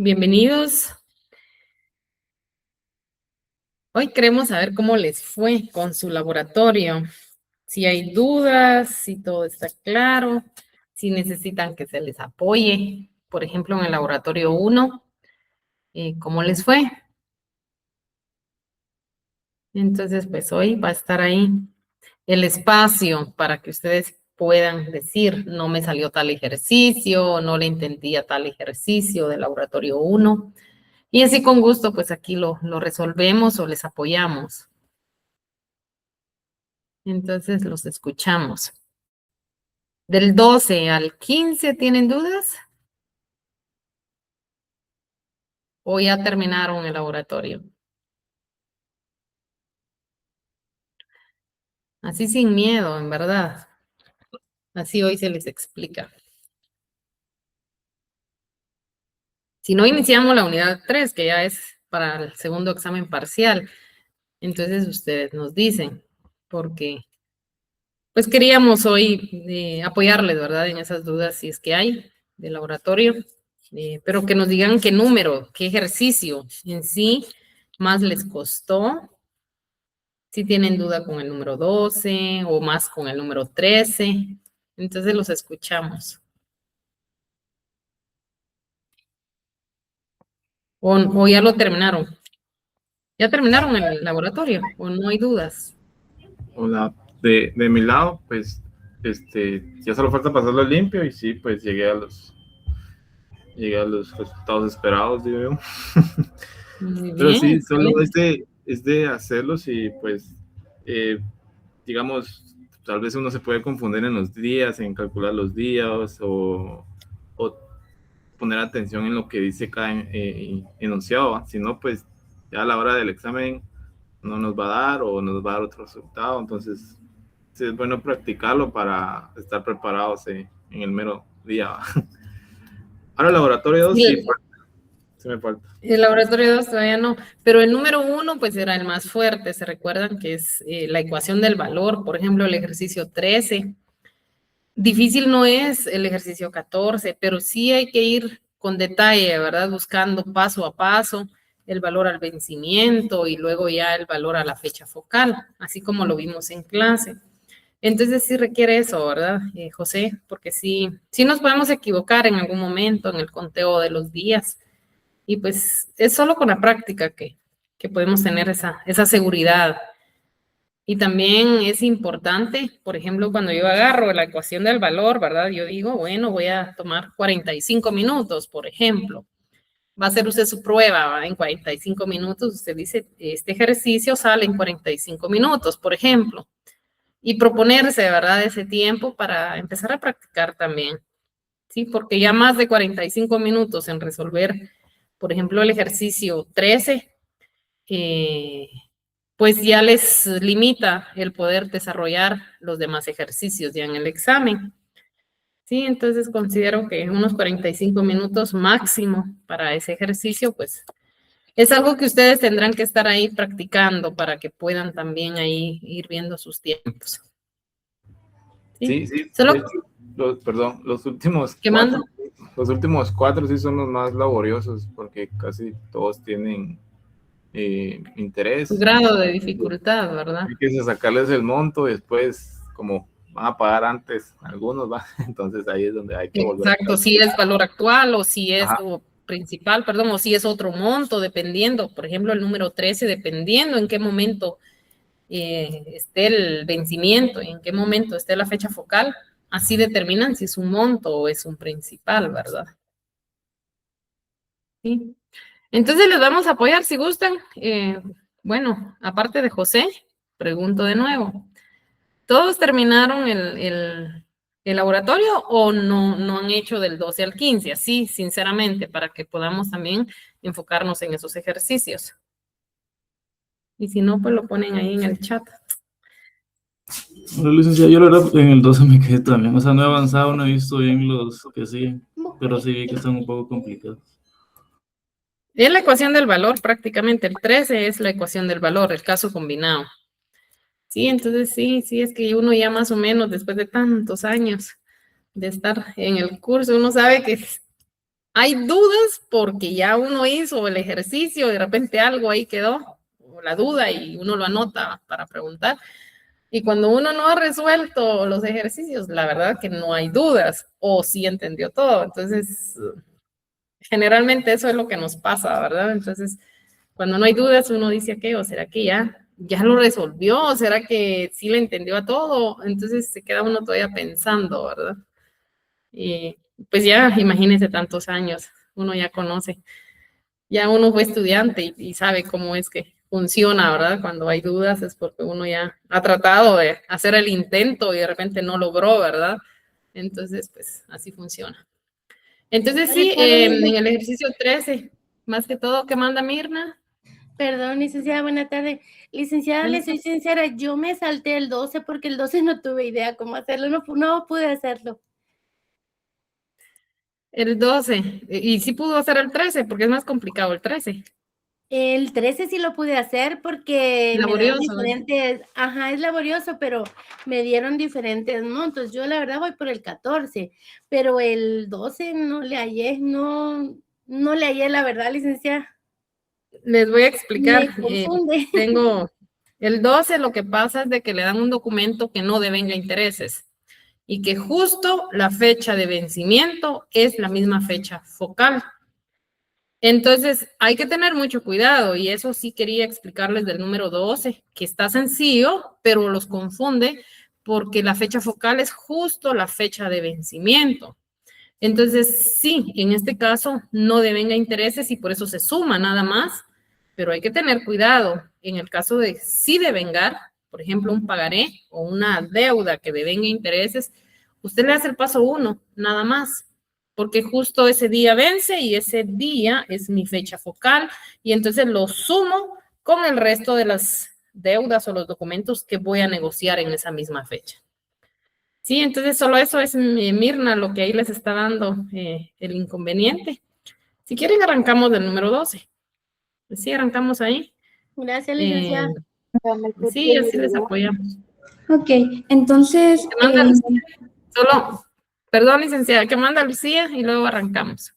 Bienvenidos. Hoy queremos saber cómo les fue con su laboratorio. Si hay dudas, si todo está claro, si necesitan que se les apoye. Por ejemplo, en el laboratorio 1, ¿cómo les fue? Entonces, pues hoy va a estar ahí el espacio para que ustedes puedan decir, no me salió tal ejercicio, no le entendía tal ejercicio del laboratorio 1. Y así con gusto, pues aquí lo resolvemos o les apoyamos. Entonces los escuchamos. Del 12 al 15, ¿tienen dudas? ¿O ya terminaron el laboratorio? Así sin miedo, en verdad. Así hoy se les explica. Si no, iniciamos la unidad 3, que ya es para el segundo examen parcial. Entonces ustedes nos dicen, porque pues queríamos hoy apoyarles, ¿verdad? En esas dudas, si es que hay, del laboratorio. Pero que nos digan qué número, qué ejercicio en sí más les costó. Si tienen duda con el número 12 o más con el número 13, entonces los escuchamos. O ya lo terminaron. ¿Ya terminaron el laboratorio o no hay dudas? Hola, de mi lado, pues, ya solo falta pasarlo limpio y sí, pues llegué a los resultados esperados, digo yo. Muy Pero bien, sí, solo excelente. es de hacerlos y pues, digamos, tal vez uno se puede confundir en los días, en calcular los días o poner atención en lo que dice cada enunciado, ¿va? Si no, pues ya a la hora del examen no nos va a dar o nos va a dar otro resultado, entonces sí, es bueno practicarlo para estar preparados en el mero día. Ahora el laboratorio 2 sí, Sí, sí me falta. el laboratorio 2 todavía no, pero el número 1 pues era el más fuerte. Se recuerdan que es la ecuación del valor, por ejemplo, el ejercicio 13. Difícil no es el ejercicio 14, pero sí hay que ir con detalle, ¿verdad? Buscando paso a paso el valor al vencimiento y luego ya el valor a la fecha focal, así como lo vimos en clase. Entonces sí requiere eso, ¿verdad, José? Porque sí nos podemos equivocar en algún momento en el conteo de los días y pues es solo con la práctica que podemos tener esa seguridad. Y también es importante, por ejemplo, cuando yo agarro la ecuación del valor, ¿verdad? Yo digo, bueno, voy a tomar 45 minutos, por ejemplo. Va a hacer usted su prueba, ¿va? En 45 minutos. Usted dice, este ejercicio sale en 45 minutos, por ejemplo. Y proponerse, ¿verdad? Ese tiempo para empezar a practicar también. Sí, porque ya más de 45 minutos en resolver, por ejemplo, el ejercicio 13, pues ya les limita el poder desarrollar los demás ejercicios ya en el examen. Sí, entonces considero que unos 45 minutos máximo para ese ejercicio, pues es algo que ustedes tendrán que estar ahí practicando para que puedan también ahí ir viendo sus tiempos. Sí, Sí, sí, de solo hecho, perdón, quemando los últimos cuatro sí son los más laboriosos porque casi todos tienen su interés. grado de dificultad, ¿verdad? Hay que sacarles el monto y después, como van a pagar antes algunos, ¿va? Entonces ahí es donde hay que volver a Exacto, si es calcular. valor actual o si es Ajá, o principal, perdón, o si es otro monto, dependiendo, por ejemplo, el número 13, dependiendo en qué momento esté el vencimiento y en qué momento esté la fecha focal, así determinan si es un monto o es un principal, ¿verdad? Sí. Entonces les vamos a apoyar si gustan. Bueno, aparte de José, pregunto de nuevo. ¿Todos terminaron el laboratorio o no han hecho del 12 al 15? Así, sinceramente, para que podamos también enfocarnos en esos ejercicios. Y si no, pues lo ponen ahí en el chat. Bueno, licenciado, yo la verdad en el 12 me quedé también. O sea, no he avanzado, no he visto bien los que siguen, pero sí vi que están un poco complicados. Es la ecuación del valor, prácticamente. El 13 es la ecuación del valor, el caso combinado. Sí, entonces sí, es que uno ya más o menos, después de tantos años de estar en el curso, uno sabe que Hay dudas porque ya uno hizo el ejercicio, de repente algo ahí quedó, o la duda, y uno lo anota para preguntar. Y cuando uno no ha resuelto los ejercicios, la verdad que no hay dudas, o sí entendió todo. Entonces, generalmente eso es lo que nos pasa, ¿verdad? Entonces, cuando no hay dudas, uno dice, ¿qué? ¿O será que ya lo resolvió? ¿O será que sí le entendió a todo? Entonces se queda uno todavía pensando, ¿verdad? Y pues ya, imagínese tantos años, uno ya conoce, ya uno fue estudiante y sabe cómo es que funciona, ¿verdad? Cuando hay dudas es porque uno ya ha tratado de hacer el intento y de repente no logró, ¿verdad? Entonces, pues así funciona. Entonces sí, en el ejercicio 13, más que todo, ¿qué manda Mirna? Perdón, licenciada, buena tarde. Licenciada, le soy sincera, yo me salté el 12 porque el 12 no tuve idea cómo hacerlo, no pude hacerlo. El 12, y sí pudo hacer el 13, porque es más complicado el 13. El 13 sí lo pude hacer porque me dieron Laborioso, diferentes, ajá, es laborioso, pero me dieron diferentes montos. Yo la verdad voy por el 14, pero el 12 no le hallé, no le hallé la verdad, licenciada. Les voy a explicar. Me confunde. Tengo el 12, lo que pasa es de que le dan un documento que no devenga intereses y que justo la fecha de vencimiento es la misma fecha focal. Entonces, hay que tener mucho cuidado y eso sí quería explicarles del número 12, que está sencillo, pero los confunde porque la fecha focal es justo la fecha de vencimiento. Entonces, sí, en este caso no devenga intereses y por eso se suma nada más, pero hay que tener cuidado. En el caso de sí devengar, por ejemplo, un pagaré o una deuda que devenga intereses, usted le hace el paso 1, nada más, porque justo ese día vence y ese día es mi fecha focal y entonces lo sumo con el resto de las deudas o los documentos que voy a negociar en esa misma fecha. Sí, entonces solo eso es Mirna, lo que ahí les está dando el inconveniente. Si quieren, arrancamos del número 12. Sí, arrancamos ahí. Gracias, licenciada. Sí, así les apoyamos. Ok, entonces, ¿Qué manda Lucía? Solo, perdón, licenciada, ¿qué manda Lucía? Y luego arrancamos.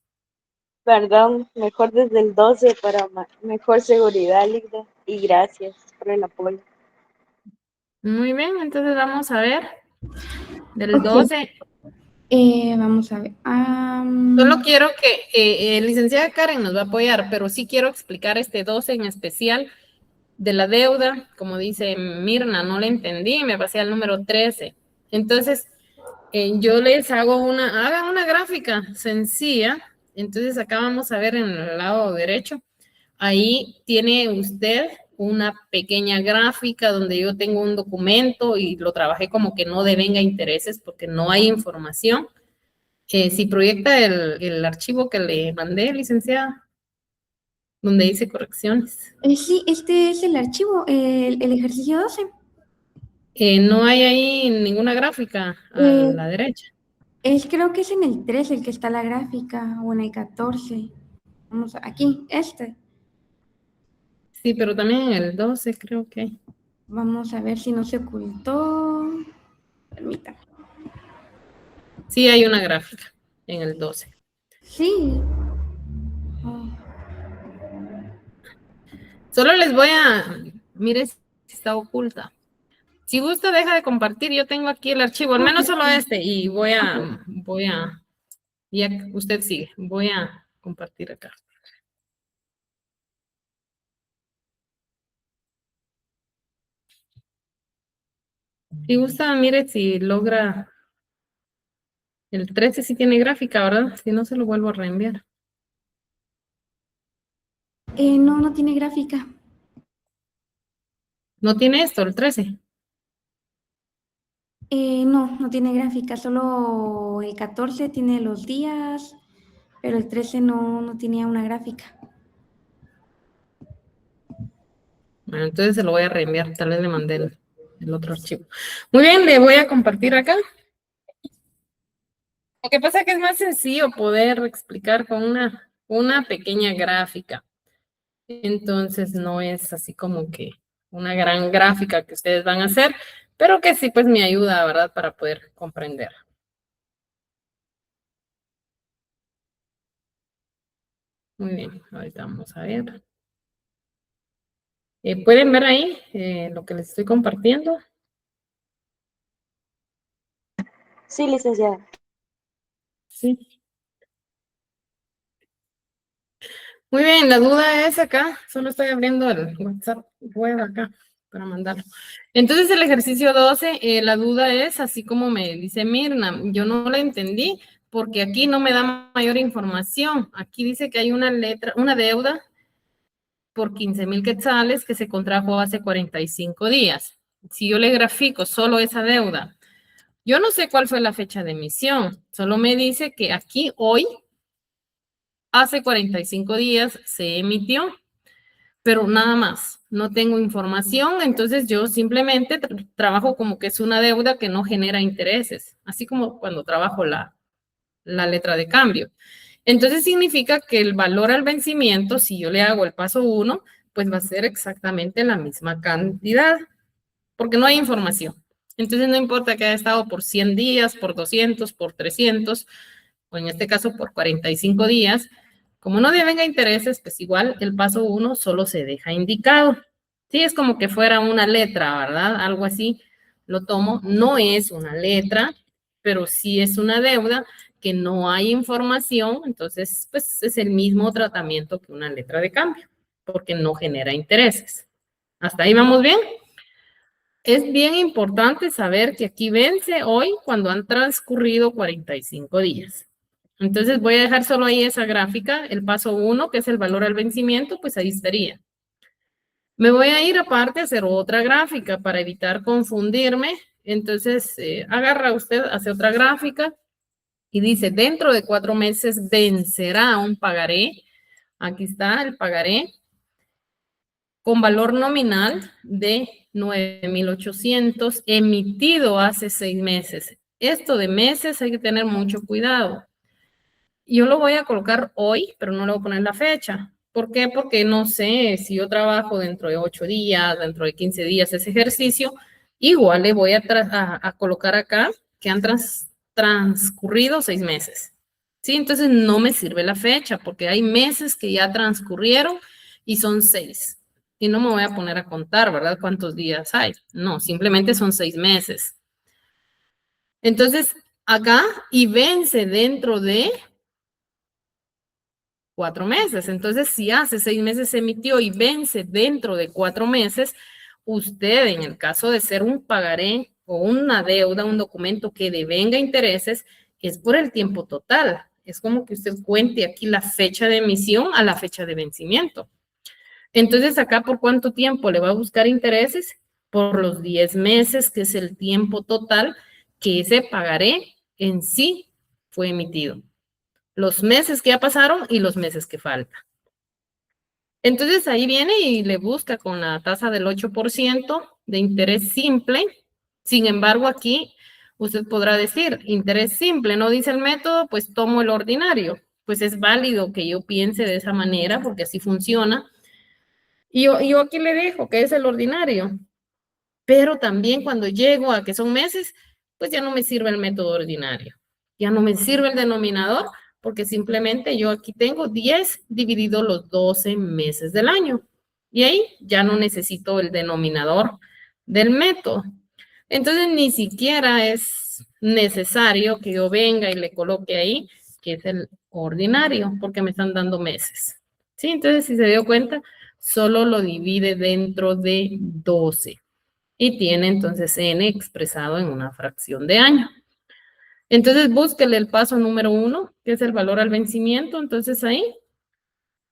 Perdón, mejor desde el 12 para mejor seguridad, Ligda. Y gracias por el apoyo. Muy bien, entonces vamos a ver. Del Ok. 12. Vamos a ver. Solo quiero que licenciada Karen nos va a apoyar, pero sí quiero explicar este 12 en especial de la deuda. Como dice Mirna, no le entendí, me pasé al número 13. Entonces, yo les hagan una gráfica sencilla. Entonces, acá vamos a ver en el lado derecho. Ahí tiene usted una pequeña gráfica donde yo tengo un documento y lo trabajé como que no devenga intereses porque no hay información. Si proyecta el archivo que le mandé, licenciada, donde hice correcciones. Sí, este es el archivo, el ejercicio 12. No hay ahí ninguna gráfica a la derecha. Creo que es en el 13 el que está la gráfica, o en el 14. Vamos aquí, este. Sí, pero también en el 12 creo que hay. Vamos a ver si no se ocultó. Permítame. Sí, hay una gráfica en el 12. Sí. Oh. Solo les voy mire si está oculta. Si gusta, deja de compartir. Yo tengo aquí el archivo, al menos solo este, y ya usted sigue, voy a compartir acá. Si gusta, mire si logra. El 13 sí tiene gráfica, ¿verdad? Si no, se lo vuelvo a reenviar. No, no tiene gráfica. ¿No tiene esto, el 13? No, no tiene gráfica. Solo el 14 tiene los días, pero el 13 no tenía una gráfica. Bueno, entonces se lo voy a reenviar. Tal vez le mandé el otro archivo. Muy bien, le voy a compartir acá. Lo que pasa es que es más sencillo poder explicar con una pequeña gráfica. Entonces no es así como que una gran gráfica que ustedes van a hacer, pero que sí pues me ayuda, ¿verdad? Para poder comprender. Muy bien, ahorita vamos a ver. ¿Pueden ver ahí lo que les estoy compartiendo? Sí, licenciada. Sí. Muy bien, la duda es acá, solo estoy abriendo el WhatsApp web acá para mandarlo. Entonces el ejercicio 12, la duda es, así como me dice Mirna, yo no la entendí porque aquí no me da mayor información. Aquí dice que hay una deuda por 15,000 quetzales que se contrajo hace 45 días. Si yo le grafico solo esa deuda, yo no sé cuál fue la fecha de emisión, solo me dice que aquí hoy, hace 45 días, se emitió, pero nada más, no tengo información, entonces yo simplemente trabajo como que es una deuda que no genera intereses, así como cuando trabajo la letra de cambio. Entonces significa que el valor al vencimiento, si yo le hago el paso 1, pues va a ser exactamente la misma cantidad, porque no hay información. Entonces no importa que haya estado por 100 días, por 200, por 300, o en este caso por 45 días, como no devenga intereses, pues igual el paso 1 solo se deja indicado. Sí, es como que fuera una letra, ¿verdad? Algo así lo tomo. No es una letra, pero sí es una deuda que no hay información, entonces pues es el mismo tratamiento que una letra de cambio, porque no genera intereses. ¿Hasta ahí vamos bien? Es bien importante saber que aquí vence hoy cuando han transcurrido 45 días. Entonces voy a dejar solo ahí esa gráfica, el paso 1, que es el valor al vencimiento, pues ahí estaría. Me voy a ir aparte a hacer otra gráfica para evitar confundirme. Entonces agarra usted, hace otra gráfica y dice, dentro de 4 meses vencerá un pagaré. Aquí está el pagaré con valor nominal de 9,800 emitido hace 6 meses. Esto de meses hay que tener mucho cuidado. Yo lo voy a colocar hoy, pero no le voy a poner la fecha. ¿Por qué? Porque no sé si yo trabajo dentro de 8 días, dentro de 15 días ese ejercicio, igual le voy a colocar acá que han transcurrido 6 meses. ¿Sí? Entonces no me sirve la fecha porque hay meses que ya transcurrieron y son 6. Y no me voy a poner a contar, ¿verdad? ¿Cuántos días hay? No, simplemente son 6 meses. Entonces, acá y vence dentro de 4 meses. Entonces, si hace 6 meses se emitió y vence dentro de 4 meses, usted, en el caso de ser un pagaré o una deuda, un documento que devenga intereses, es por el tiempo total. Es como que usted cuente aquí la fecha de emisión a la fecha de vencimiento. Entonces, acá, ¿por cuánto tiempo le va a buscar intereses? Por los 10 meses, que es el tiempo total que ese pagaré en sí fue emitido. Los meses que ya pasaron y los meses que faltan. Entonces ahí viene y le busca con la tasa del 8% de interés simple. Sin embargo, aquí usted podrá decir, interés simple, no dice el método, pues tomo el ordinario. Pues es válido que yo piense de esa manera porque así funciona. Y yo aquí le dejo que es el ordinario. Pero también cuando llego a que son meses, pues ya no me sirve el método ordinario. Ya no me sirve el denominador porque simplemente yo aquí tengo 10 dividido los 12 meses del año. Y ahí ya no necesito el denominador del método. Entonces ni siquiera es necesario que yo venga y le coloque ahí que es el ordinario porque me están dando meses. ¿Sí? Entonces si se dio cuenta, solo lo divide dentro de 12 y tiene entonces n expresado en una fracción de año. Entonces búsquele el paso número 1, que es el valor al vencimiento. Entonces ahí,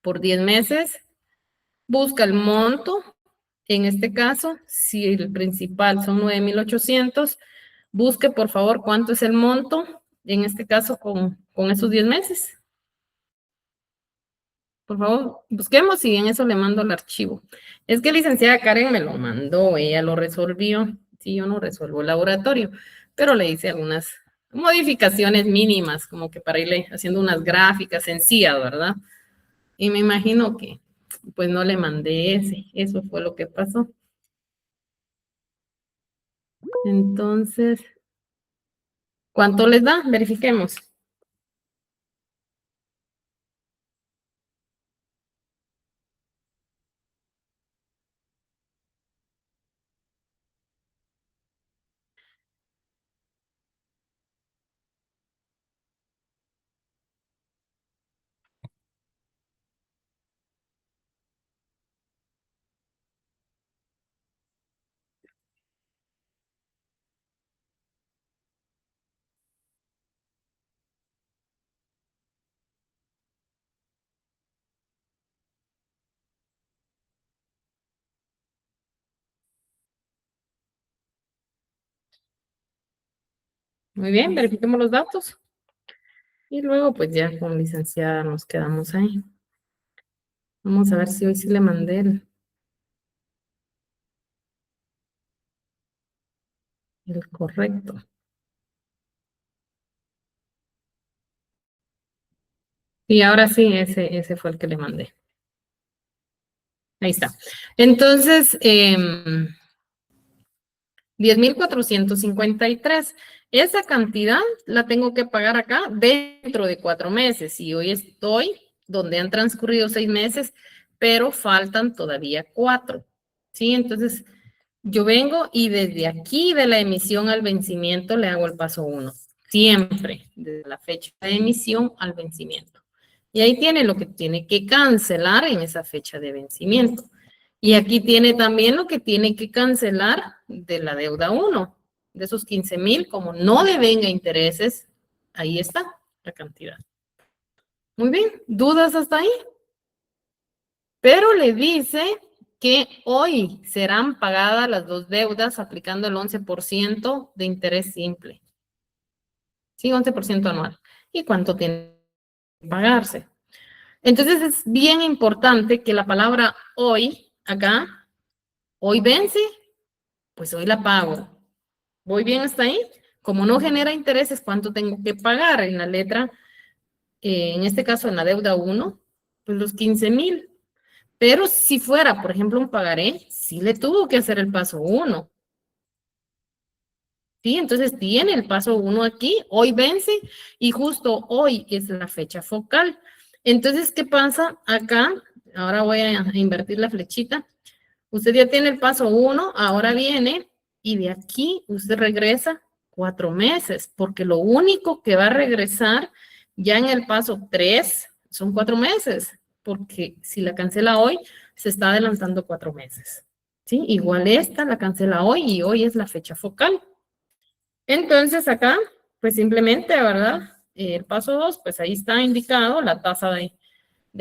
por 10 meses, busca el monto. En este caso, si el principal son 9,800, busque por favor cuánto es el monto, en este caso con esos 10 meses. Por favor, busquemos y en eso le mando el archivo. Es que licenciada Karen me lo mandó, ella lo resolvió. Sí, yo no resuelvo el laboratorio, pero le hice algunas modificaciones mínimas, como que para irle haciendo unas gráficas sencillas, ¿verdad? Y me imagino que pues no le mandé ese, eso fue lo que pasó. Entonces, ¿cuánto les da? Verifiquemos. Muy bien, verifiquemos los datos. Y luego, pues ya con licenciada nos quedamos ahí. Vamos a ver si hoy sí le mandé el correcto. Y ahora sí, ese fue el que le mandé. Ahí está. Entonces, 10,453. Esa cantidad la tengo que pagar acá dentro de 4 meses. Y hoy estoy donde han transcurrido 6 meses, pero faltan todavía 4. ¿Sí? Entonces, yo vengo y desde aquí de la emisión al vencimiento le hago el paso 1. Siempre, desde la fecha de emisión al vencimiento. Y ahí tiene lo que tiene que cancelar en esa fecha de vencimiento. Y aquí tiene también lo que tiene que cancelar de la deuda 1. De esos 15,000, como no devenga intereses, ahí está la cantidad. Muy bien, ¿dudas hasta ahí? Pero le dice que hoy serán pagadas las 2 deudas aplicando el 11% de interés simple. Sí, 11% anual. ¿Y cuánto tiene que pagarse? Entonces es bien importante que la palabra hoy, acá, hoy vence, pues hoy la pago. ¿Voy bien hasta ahí? Como no genera intereses, ¿cuánto tengo que pagar en la letra? En este caso, en la deuda 1, pues los 15,000. Pero si fuera, por ejemplo, un pagaré, sí le tuvo que hacer el paso 1. ¿Sí? Entonces tiene el paso 1 aquí, hoy vence y justo hoy es la fecha focal. Entonces, ¿qué pasa acá? Ahora voy a invertir la flechita. Usted ya tiene el paso 1, ahora viene y de aquí usted regresa 4 meses, porque lo único que va a regresar ya en el paso 3 son 4 meses, porque si la cancela hoy, se está adelantando 4 meses. ¿Sí? Igual esta la cancela hoy y hoy es la fecha focal. Entonces acá, pues simplemente, ¿verdad? El paso 2, pues ahí está indicado la tasa de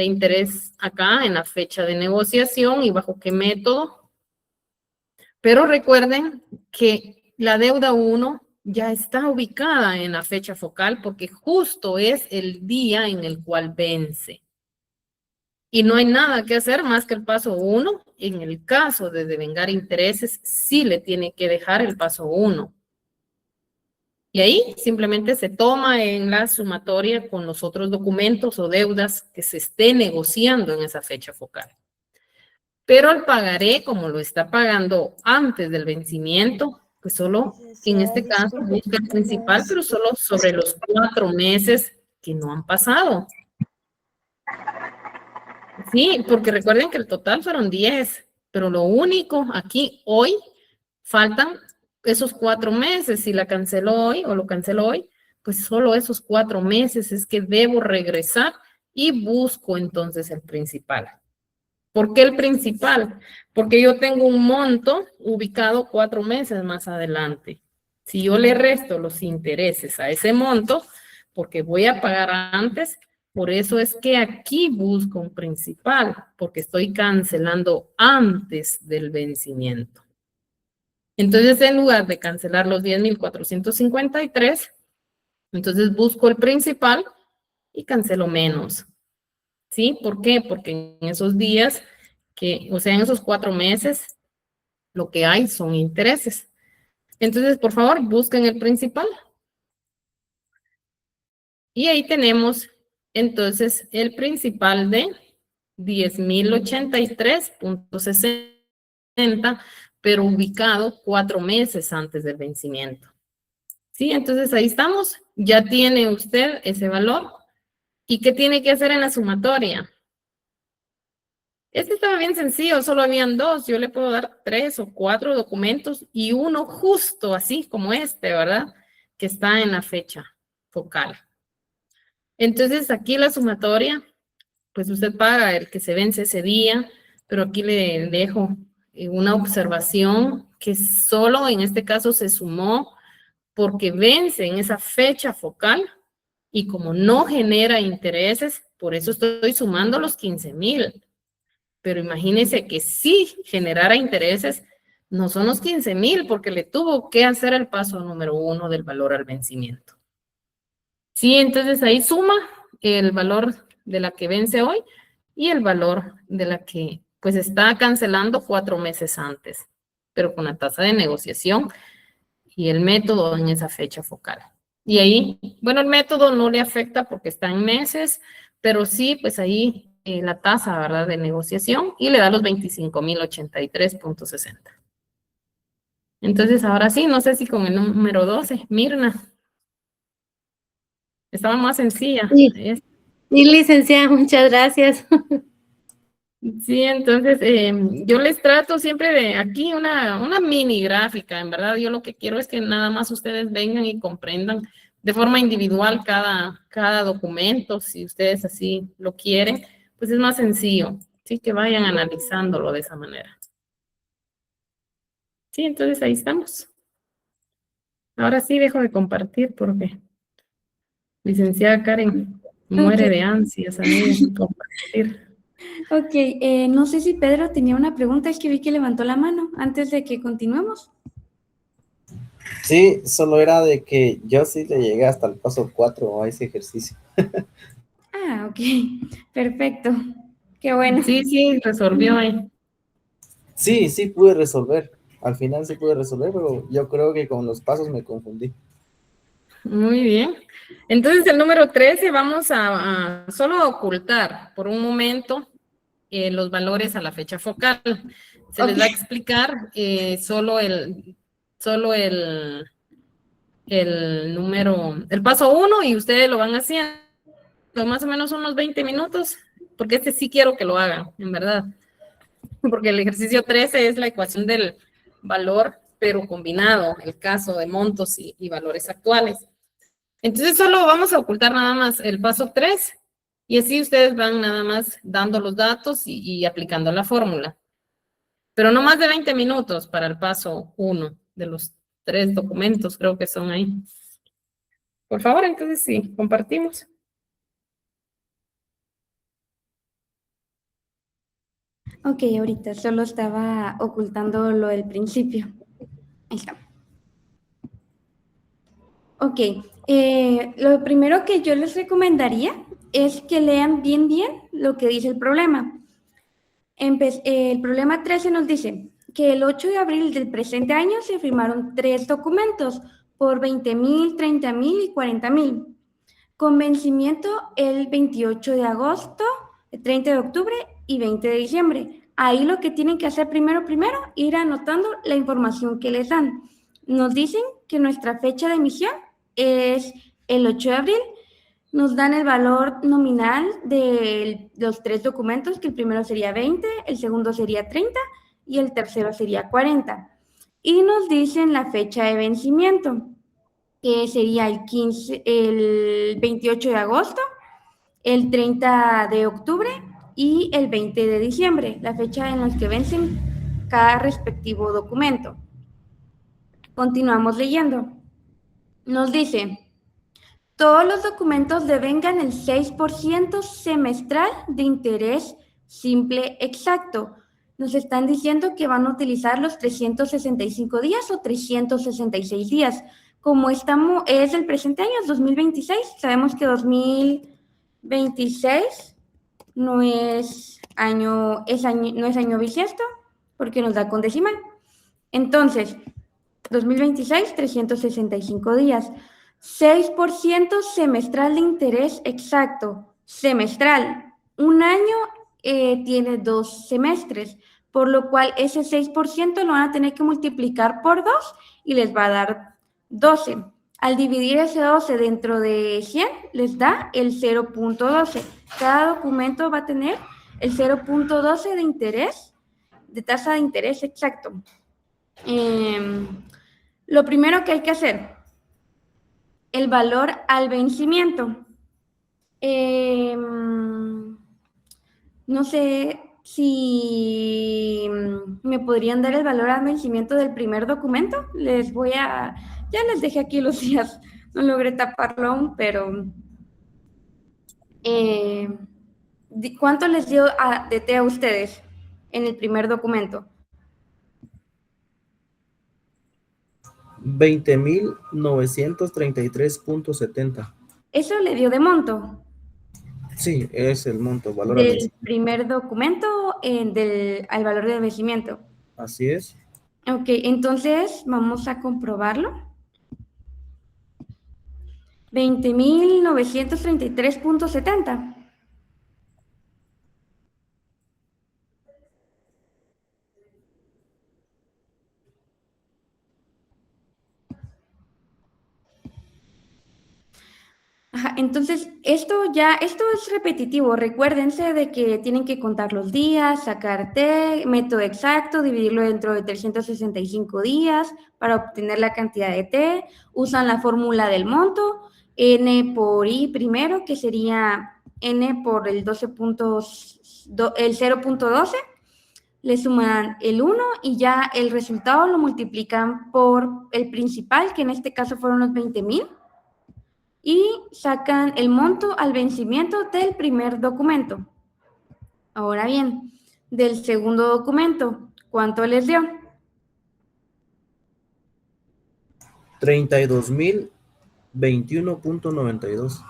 interés acá en la fecha de negociación y bajo qué método. Pero recuerden que la deuda 1 ya está ubicada en la fecha focal porque justo es el día en el cual vence. Y no hay nada que hacer más que el paso 1. En el caso de devengar intereses, sí le tiene que dejar el paso 1. Y ahí simplemente se toma en la sumatoria con los otros documentos o deudas que se esté negociando en esa fecha focal. Pero el pagaré, como lo está pagando antes del vencimiento, pues solo en este caso busca el principal, pero solo sobre los 4 meses que no han pasado. Sí, porque recuerden que el total fueron 10, pero lo único aquí hoy faltan esos 4 meses. Si la cancelo hoy o lo cancelo hoy, pues solo esos 4 meses es que debo regresar y busco entonces el principal. ¿Por qué el principal? Porque yo tengo un monto ubicado 4 meses más adelante. Si yo le resto los intereses a ese monto, porque voy a pagar antes, por eso es que aquí busco un principal, porque estoy cancelando antes del vencimiento. Entonces, en lugar de cancelar los 10,453, entonces busco el principal y cancelo menos. ¿Sí? ¿Por qué? Porque en esos días, o sea, en esos 4 meses, lo que hay son intereses. Entonces, por favor, busquen el principal. Y ahí tenemos, entonces, el principal de 10,083.60, pero ubicado 4 meses antes del vencimiento. ¿Sí? Entonces, ahí estamos. Ya tiene usted ese valor. ¿Y qué tiene que hacer en la sumatoria? Este estaba bien sencillo, solo habían 2. Yo le puedo dar 3 o 4 documentos y uno justo así como este, ¿verdad? Que está en la fecha focal. Entonces, aquí la sumatoria, pues usted paga el que se vence ese día, pero aquí le dejo una observación que solo en este caso se sumó porque vence en esa fecha focal y como no genera intereses, por eso estoy sumando los 15,000. Pero imagínense que si generara intereses, No son los 15,000 porque le tuvo que hacer el paso número 1 del valor al vencimiento. Sí, entonces ahí suma el valor de la que vence hoy y el valor de la que pues está cancelando 4 meses antes, pero con la tasa de negociación y el método en esa fecha focal. Y ahí, bueno, el método no le afecta porque está en meses, pero sí, pues ahí la tasa, ¿verdad?, de negociación y le da los 25,083.60. Entonces, ahora sí, no sé si con el número 12, Mirna. Estaba más sencilla. Sí. Y licenciada, muchas gracias. Sí, entonces yo les trato siempre de aquí una mini gráfica, en verdad yo lo que quiero es que nada más ustedes vengan y comprendan de forma individual cada documento, si ustedes así lo quieren, pues es más sencillo, sí, que vayan analizándolo de esa manera. Sí, entonces ahí estamos. Ahora sí dejo de compartir porque licenciada Karen muere de ansias ahí de compartir. Ok, no sé si Pedro tenía una pregunta, es que vi que levantó la mano antes de que continuemos. Sí, solo era de que yo sí le llegué hasta el paso 4 a ese ejercicio. Ah, ok, perfecto, qué bueno. Sí, resolvió ahí. Sí, sí pude resolver. Al final sí pude resolver, pero yo creo que con los pasos me confundí. Muy bien. Entonces, el número 13 vamos a solo ocultar por un momento los valores a la fecha focal. Se les va a explicar solo el número, el paso 1 y ustedes lo van haciendo más o menos unos 20 minutos, porque este sí quiero que lo hagan, en verdad. Porque el ejercicio 13 es la ecuación del valor, pero combinado, el caso de montos y valores actuales. Entonces solo vamos a ocultar nada más el paso 3 y así ustedes van nada más dando los datos y aplicando la fórmula. Pero no más de 20 minutos para el paso 1 de los 3 documentos, creo que son ahí. Por favor, entonces sí, compartimos. Ok, ahorita solo estaba ocultando lo del principio. Ahí está. Ok, lo primero que yo les recomendaría es que lean bien lo que dice el problema. El problema 13 nos dice que el 8 de abril del presente año se firmaron 3 documentos por 20,000, 30,000 y 40,000, con vencimiento el 28 de agosto, el 30 de octubre y 20 de diciembre. Ahí lo que tienen que hacer primero, ir anotando la información que les dan. Nos dicen que nuestra fecha de emisión es el 8 de abril. Nos dan el valor nominal de los 3 documentos, que el primero sería 20, el segundo sería 30 y el tercero sería 40. Y nos dicen la fecha de vencimiento, que sería el 28 de agosto, el 30 de octubre y el 20 de diciembre, la fecha en la que vencen cada respectivo documento. Continuamos leyendo. Nos dice: todos los documentos devengan el 6% semestral de interés simple exacto. Nos están diciendo que van a utilizar los 365 días o 366 días. Como estamos, es el presente año, es 2026, sabemos que 2026 no es año bisiesto, porque nos da con decimal. Entonces, 2026, 365 días. 6% semestral de interés exacto. Semestral. Un año tiene 2 semestres, por lo cual ese 6% lo van a tener que multiplicar por 2 y les va a dar 12. Al dividir ese 12 dentro de 100, les da el 0.12. Cada documento va a tener el 0.12 de interés, de tasa de interés exacto. Lo primero que hay que hacer, el valor al vencimiento. No sé si me podrían dar el valor al vencimiento del primer documento. Ya les dejé aquí los días, no logré taparlo aún, pero ¿cuánto les dio de té a ustedes en el primer documento? 20.933.70. Eso le dio de monto. Sí, es el monto, valor al Del vencimiento. primer documento al valor de vencimiento. Así es. Ok, entonces vamos a comprobarlo. 20.933.70. Ajá, entonces, esto es repetitivo. Recuérdense de que tienen que contar los días, sacar T, método exacto, dividirlo dentro de 365 días para obtener la cantidad de T. Usan la fórmula del monto, N por I primero, que sería N por el 0.12, le suman el 1 y ya el resultado lo multiplican por el principal, que en este caso fueron los 20.000. Y sacan el monto al vencimiento del primer documento. Ahora bien, del segundo documento, ¿cuánto les dio? 32.021.92.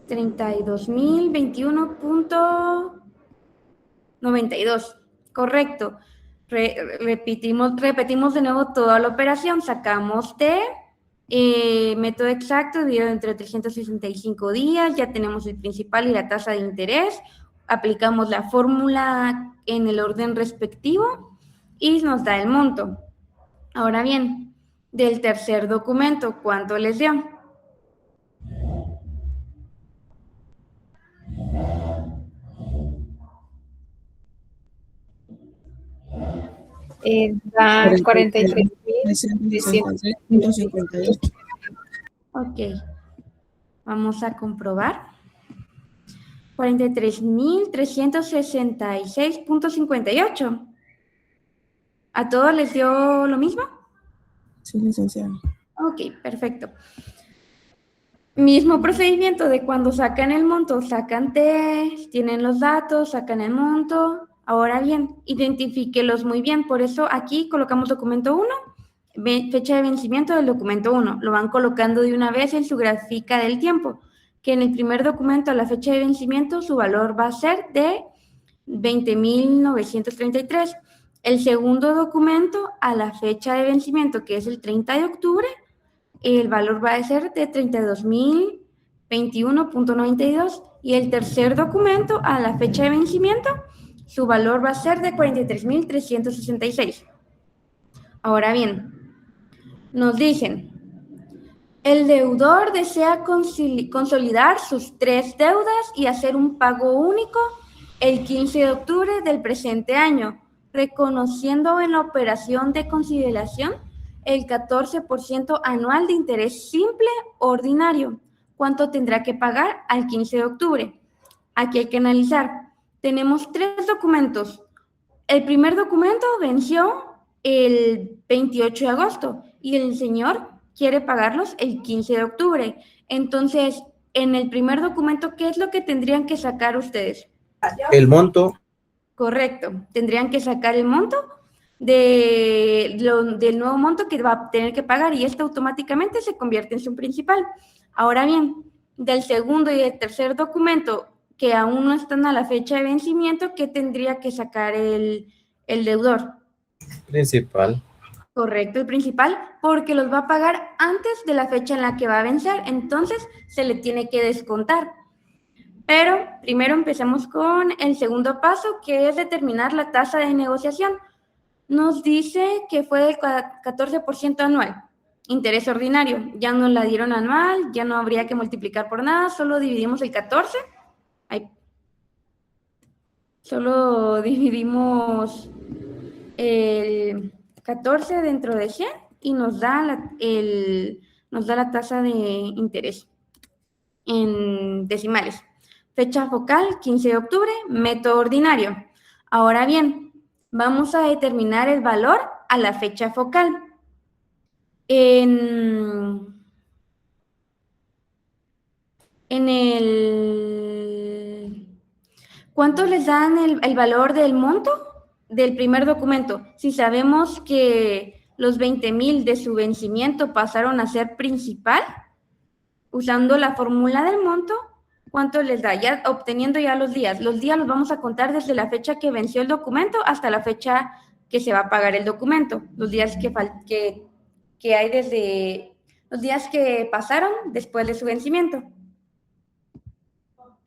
32.021.92. Correcto. Repetimos de nuevo toda la operación. Sacamos T. Método exacto dividido entre 365 días, ya tenemos el principal y la tasa de interés, aplicamos la fórmula en el orden respectivo y nos da el monto. Ahora bien, del tercer documento, ¿cuánto les dio? Da 43.363.58. Ok, vamos a comprobar. 43.366.58. ¿A todos les dio lo mismo? Sí, licenciada. Ok, perfecto. Mismo procedimiento de cuando sacan el monto, sacan T, tienen los datos, sacan el monto. Ahora bien, identifíquelos muy bien. Por eso aquí colocamos documento 1, fecha de vencimiento del documento 1. Lo van colocando de una vez en su gráfica del tiempo, que en el primer documento a la fecha de vencimiento su valor va a ser de 20.933. El segundo documento a la fecha de vencimiento, que es el 30 de octubre, el valor va a ser de 32.021.92 y el tercer documento a la fecha de vencimiento, su valor va a ser de 43.366. Ahora bien, nos dicen, el deudor desea consolidar sus 3 deudas y hacer un pago único el 15 de octubre del presente año, reconociendo en la operación de consideración el 14% anual de interés simple ordinario. ¿Cuánto tendrá que pagar al 15 de octubre? Aquí hay que analizar. Tenemos 3 documentos. El primer documento venció el 28 de agosto y el señor quiere pagarlos el 15 de octubre. Entonces, en el primer documento, ¿qué es lo que tendrían que sacar ustedes? El monto. Correcto. Tendrían que sacar el monto del nuevo monto que va a tener que pagar y esto automáticamente se convierte en su principal. Ahora bien, del segundo y del tercer documento que aún no están a la fecha de vencimiento, ¿qué tendría que sacar el deudor? Principal. Correcto, el principal, porque los va a pagar antes de la fecha en la que va a vencer, entonces se le tiene que descontar. Pero primero empezamos con el segundo paso, que es determinar la tasa de negociación. Nos dice que fue del 14% anual, interés ordinario. Ya nos la dieron anual, ya no habría que multiplicar por nada, solo dividimos el 14. Solo dividimos el 14 dentro de 100 y nos da la tasa de interés en decimales. Fecha focal, 15 de octubre, método ordinario. Ahora bien, vamos a determinar el valor a la fecha focal. ¿Cuánto les dan el valor del monto del primer documento? Si sabemos que los 20,000 de su vencimiento pasaron a ser principal, usando la fórmula del monto, ¿cuánto les da? Ya obteniendo ya los días. Los días los vamos a contar desde la fecha que venció el documento hasta la fecha que se va a pagar el documento. Los días que hay desde los días que pasaron después de su vencimiento,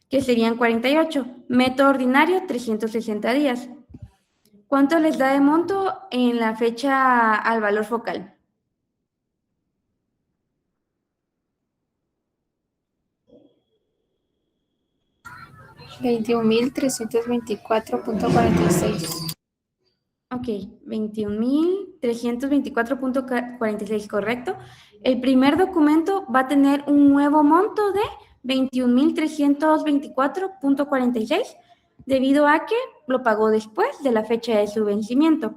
que serían 48. Método ordinario, 360 días. ¿Cuánto les da de monto en la fecha al valor focal? $21,324.46. Ok, 21,324.46, correcto. El primer documento va a tener un nuevo monto de 21,324.46 debido a que lo pagó después de la fecha de su vencimiento.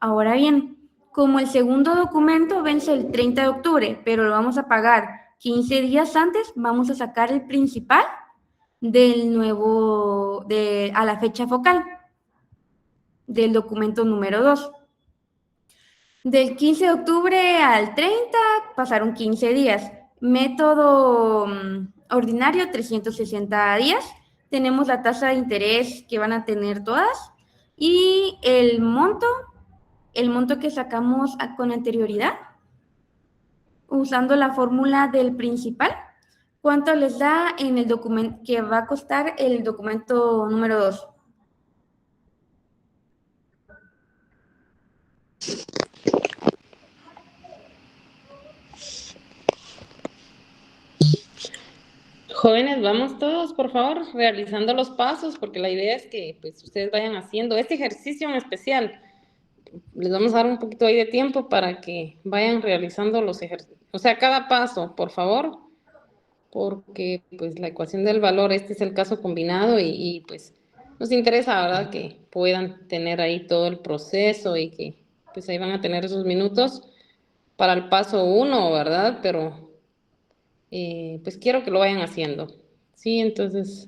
Ahora bien, como el segundo documento vence el 30 de octubre, pero lo vamos a pagar 15 días antes, vamos a sacar el principal a la fecha focal del documento número 2. Del 15 de octubre al 30 pasaron 15 días. Método ordinario, 360 días. Tenemos la tasa de interés que van a tener todas y el monto que sacamos con anterioridad, usando la fórmula del principal. ¿Cuánto les da en el documento que va a costar el documento número 2? Jóvenes, vamos todos, por favor, realizando los pasos, porque la idea es que pues, ustedes vayan haciendo este ejercicio en especial. Les vamos a dar un poquito ahí de tiempo para que vayan realizando los ejercicios. O sea, cada paso, por favor, porque pues la ecuación del valor, este es el caso combinado y pues nos interesa, ¿verdad? Que puedan tener ahí todo el proceso y que pues ahí van a tener esos minutos para el paso 1, ¿verdad? Pero pues quiero que lo vayan haciendo, ¿sí? Entonces,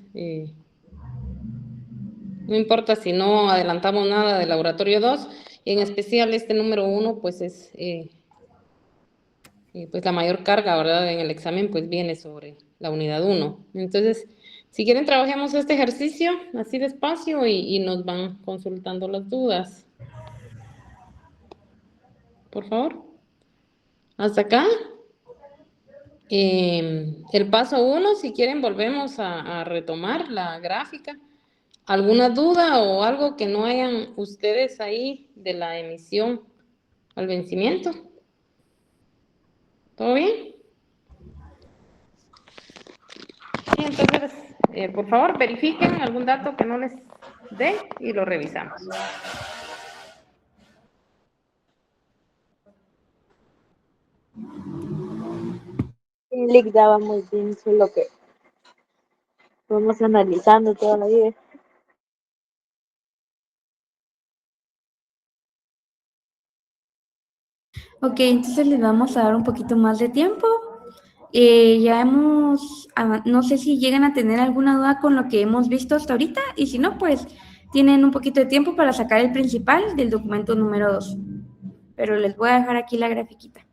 no importa si no adelantamos nada del laboratorio 2, y en especial este número 1, pues es, pues la mayor carga, ¿verdad? En el examen, pues viene sobre la unidad 1. Entonces, si quieren, trabajemos este ejercicio así despacio y nos van consultando las dudas. Por favor. ¿Hasta acá? El paso 1, si quieren, volvemos a retomar la gráfica. ¿Alguna duda o algo que no hayan ustedes ahí de la emisión al vencimiento? ¿Todo bien? Sí, entonces, por favor, verifiquen algún dato que no les dé y lo revisamos. Ligda va muy bien, solo que vamos analizando todavía. Ok, entonces les vamos a dar un poquito más de tiempo. No sé si llegan a tener alguna duda con lo que hemos visto hasta ahorita, y si no, pues tienen un poquito de tiempo para sacar el principal del documento número 2. Pero les voy a dejar aquí la grafiquita.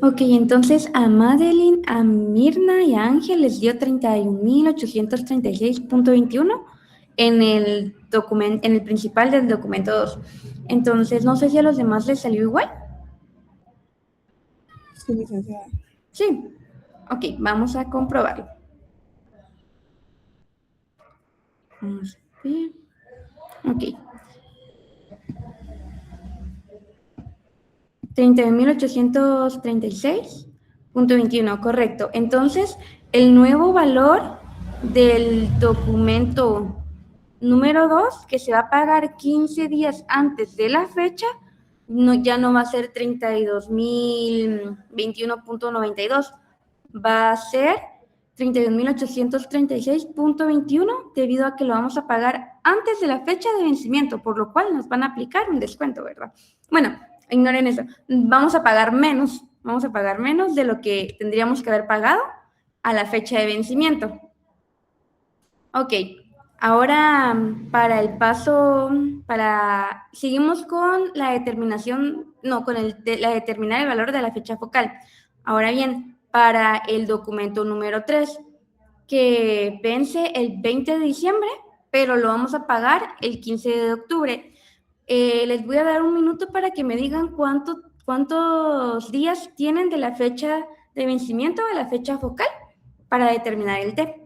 Ok, entonces a Madeline, a Mirna y a Ángel les dio 31.836.21 en el documento, en el principal del documento 2. Entonces, no sé si a los demás les salió igual. Sí, licenciada. Sí. Ok, vamos a comprobarlo. Vamos a ver. Ok. 31.836.21, correcto. Entonces, el nuevo valor del documento número 2, que se va a pagar 15 días antes de la fecha, ya no va a ser 32.021.92, va a ser 32.836.21 debido a que lo vamos a pagar antes de la fecha de vencimiento, por lo cual nos van a aplicar un descuento, ¿verdad? Bueno, ignoren eso. Vamos a pagar menos de lo que tendríamos que haber pagado a la fecha de vencimiento. Ok, ahora para el paso, seguimos con la determinación, no, con la determinar el valor de la fecha focal. Ahora bien, para el documento número 3, que vence el 20 de diciembre, pero lo vamos a pagar el 15 de octubre. Les voy a dar un minuto para que me digan cuántos días tienen de la fecha de vencimiento a la fecha focal para determinar el T.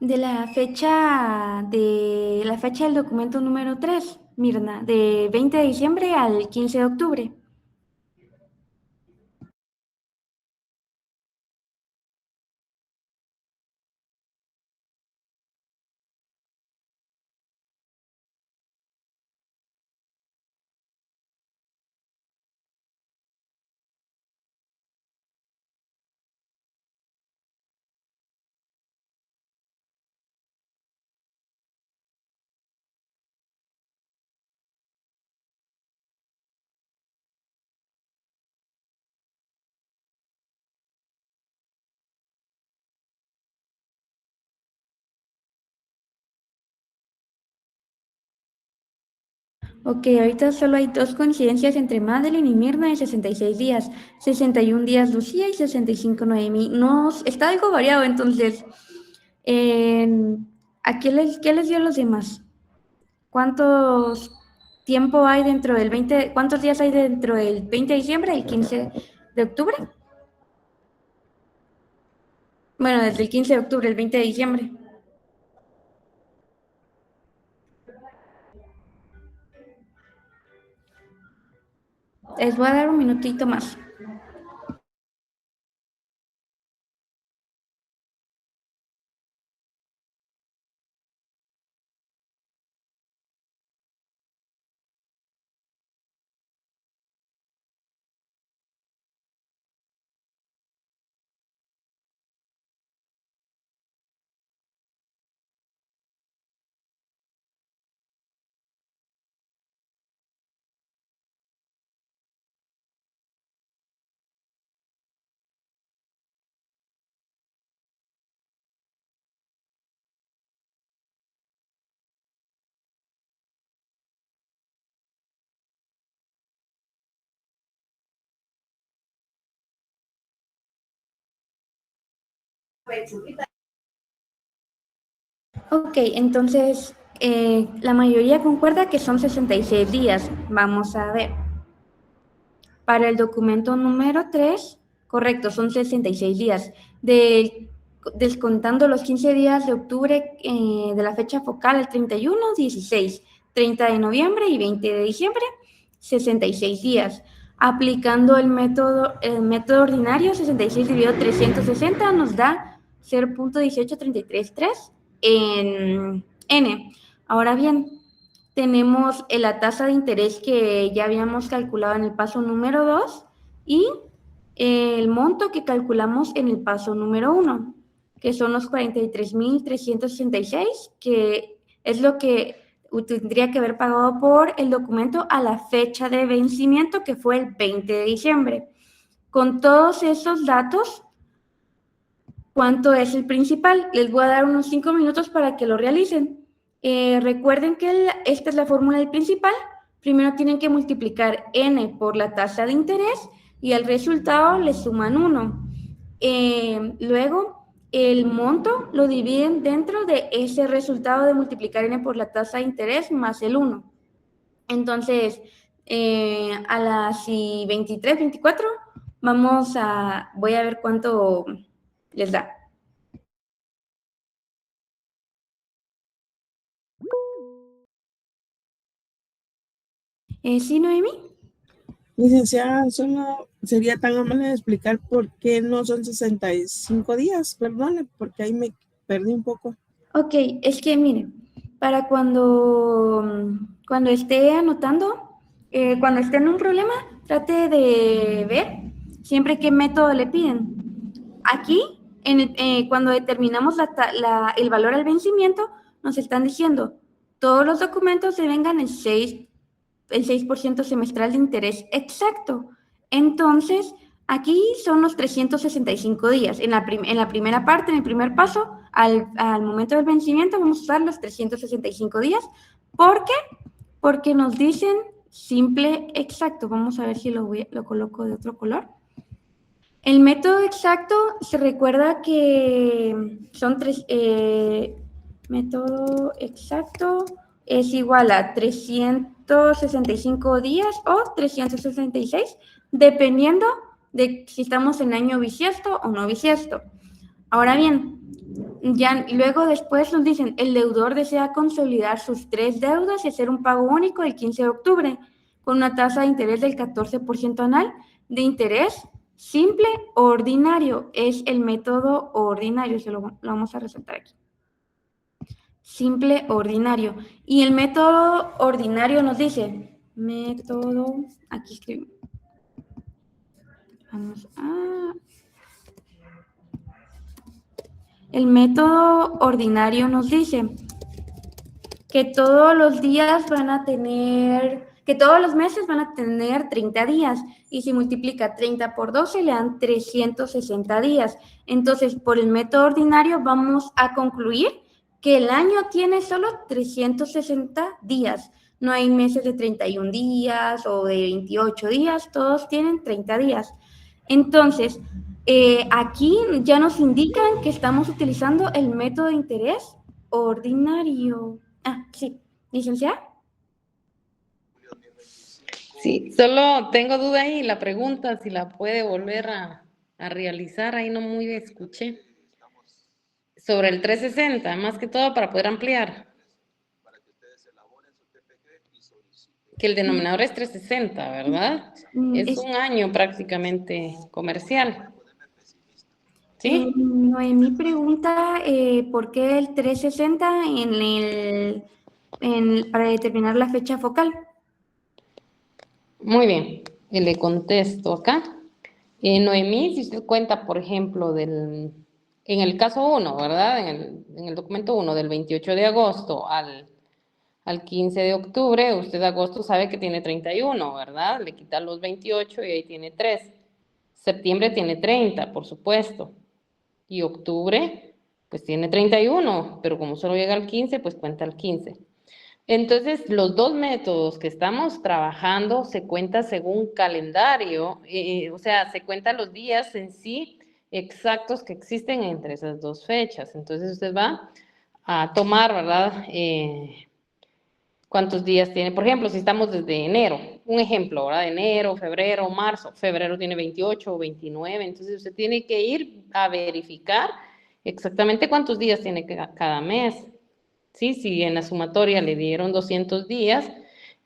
De la fecha del documento número 3, Mirna, de 20 de diciembre al 15 de octubre. Ok, ahorita solo hay dos coincidencias entre Madeline y Mirna de 66 días. 61 días Lucía y 65 Noemi. No, está algo variado, entonces, ¿qué les dio a los demás? ¿Cuántos días hay dentro del 20 de diciembre y el 15 de octubre? Bueno, desde el 15 de octubre, el 20 de diciembre. Les voy a dar un minutito más. Ok, entonces la mayoría concuerda que son 66 días. Vamos a ver. Para el documento número 3, correcto, son 66 días. Descontando los 15 días de octubre de la fecha focal, el 31, 16, 30 de noviembre y 20 de diciembre, 66 días. Aplicando el método ordinario, 66 dividido 360 nos da 0.18333 en n. Ahora bien, tenemos la tasa de interés que ya habíamos calculado en el paso número 2 y el monto que calculamos en el paso número 1, que son los 43.366, que es lo que tendría que haber pagado por el documento a la fecha de vencimiento, que fue el 20 de diciembre. Con todos esos datos, ¿cuánto es el principal? Les voy a dar unos 5 minutos para que lo realicen. Recuerden que esta es la fórmula del principal. Primero tienen que multiplicar n por la tasa de interés y al resultado le suman 1. Luego, el monto lo dividen dentro de ese resultado de multiplicar n por la tasa de interés más el 1. Entonces, a las 23, 24, voy a ver cuánto les da. ¿Sí, Noemi? Licenciada, solo sería tan amable de explicar por qué no son 65 días, perdone, porque ahí me perdí un poco. Ok, es que miren, para cuando esté anotando, cuando esté en un problema, trate de ver siempre qué método le piden. Aquí, cuando determinamos el valor al vencimiento, nos están diciendo, todos los documentos devengan el 6% semestral de interés exacto. Entonces, aquí son los 365 días. En la primera parte, en el primer paso, al momento del vencimiento, vamos a usar los 365 días. ¿Por qué? Porque nos dicen simple exacto. Vamos a ver si lo coloco de otro color. El método exacto, se recuerda que son método exacto es igual a 365 días o 366, dependiendo de si estamos en año bisiesto o no bisiesto. Ahora bien, ya luego después nos dicen, el deudor desea consolidar sus 3 deudas y hacer un pago único el 15 de octubre, con una tasa de interés del 14% anual de interés simple o ordinario. Es el método ordinario, lo vamos a resaltar aquí. Simple ordinario. Y el método ordinario nos dice, aquí escribo. El método ordinario nos dice que todos los meses van a tener 30 días, y si multiplica 30 por 12 le dan 360 días. Entonces, por el método ordinario vamos a concluir que el año tiene solo 360 días. No hay meses de 31 días o de 28 días, todos tienen 30 días. Entonces, aquí ya nos indican que estamos utilizando el método de interés ordinario. Sí, licenciada. Sí, solo tengo duda ahí, la pregunta, si la puede volver a realizar, ahí no muy escuché. Sobre el 360, más que todo para poder ampliar. Que el denominador es 360, ¿verdad? Es un año prácticamente comercial. ¿Sí? Mi pregunta, ¿por qué el 360 para determinar la fecha focal? Muy bien, le contesto acá. Noemí, si usted cuenta, por ejemplo, en el caso 1, ¿verdad? En el documento 1, del 28 de agosto al 15 de octubre, usted de agosto sabe que tiene 31, ¿verdad? Le quita los 28 y ahí tiene 3. Septiembre tiene 30, por supuesto. Y octubre, pues tiene 31, pero como solo llega al 15, pues cuenta al 15. Entonces, los dos métodos que estamos trabajando se cuenta según calendario, o sea, se cuentan los días en sí exactos que existen entre esas dos fechas. Entonces, usted va a tomar, ¿verdad? ¿Cuántos días tiene? Por ejemplo, si estamos desde enero, un ejemplo, ¿verdad? Enero, febrero, marzo. Febrero tiene 28 o 29, entonces usted tiene que ir a verificar exactamente cuántos días tiene cada mes. ¿Sí? Si en la sumatoria le dieron 200 días,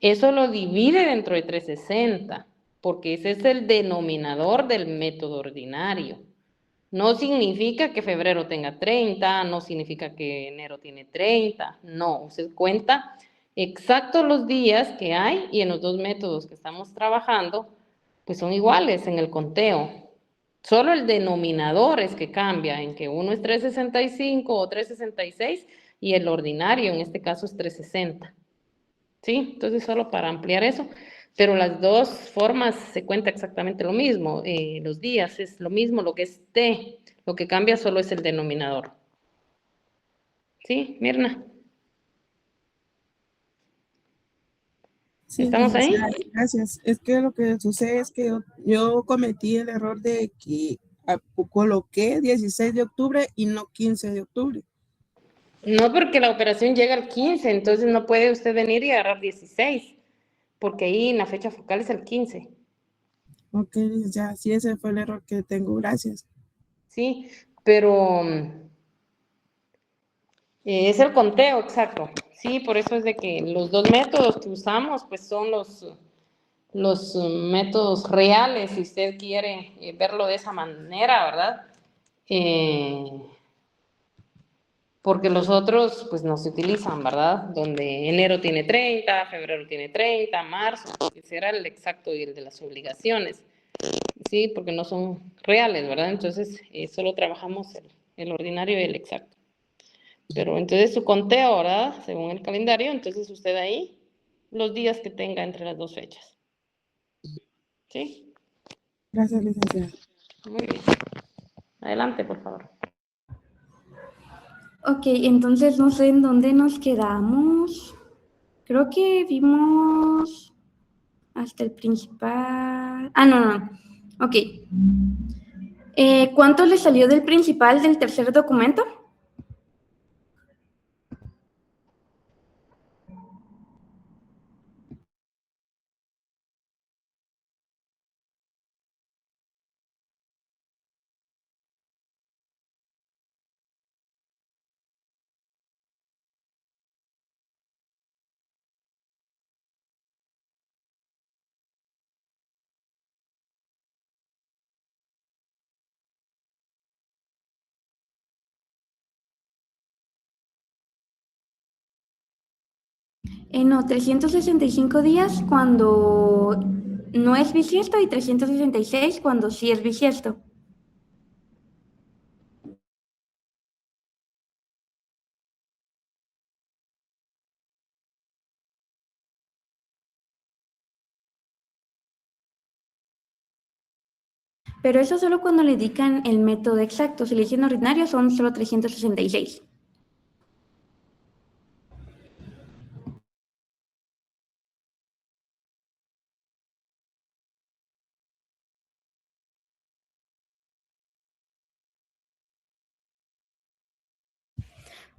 eso lo divide dentro de 360. porque ese es el denominador del método ordinario. No significa que febrero tenga 30, no significa que enero tiene 30, no, usted cuenta exactos los días que hay y en los dos métodos que estamos trabajando, pues son iguales en el conteo. Solo el denominador es que cambia, en que uno es 365 o 366 y el ordinario en este caso es 360. ¿Sí? Entonces solo para ampliar eso, pero las dos formas se cuenta exactamente lo mismo, los días es lo mismo, lo que es T, lo que cambia solo es el denominador. ¿Sí, Mirna? Sí, ¿Estamos ahí? licenciada, gracias. Es que lo que sucede es que yo cometí el error de que coloqué 16 de octubre y no 15 de octubre. No, porque la operación llega al 15, entonces no puede usted venir y agarrar 16, porque ahí en la fecha focal es el 15. Ok, licenciada, sí, ese fue el error que tengo. Gracias. Sí, pero es el conteo, exacto. Sí, por eso es de que los dos métodos que usamos, pues son los métodos reales, si usted quiere verlo de esa manera, ¿verdad? Porque los otros, pues no se utilizan, ¿verdad? Donde enero tiene 30, febrero tiene 30, marzo, ese era el exacto y el de las obligaciones, ¿sí? Porque no son reales, ¿verdad? Entonces, solo trabajamos el ordinario y el exacto. Pero entonces su conteo, ¿verdad? Según el calendario, entonces usted ahí, los días que tenga entre las dos fechas. ¿Sí? Gracias, licenciada. Muy bien. Adelante, por favor. Ok, entonces no sé en dónde nos quedamos. Creo que vimos hasta el principal. Ah, no. Ok. ¿Cuánto le salió del principal del tercer documento? No, 365 días cuando no es bisiesto y 366 cuando sí es bisiesto. Pero eso solo cuando le indican el método exacto. Si le dicen ordinario son solo 366.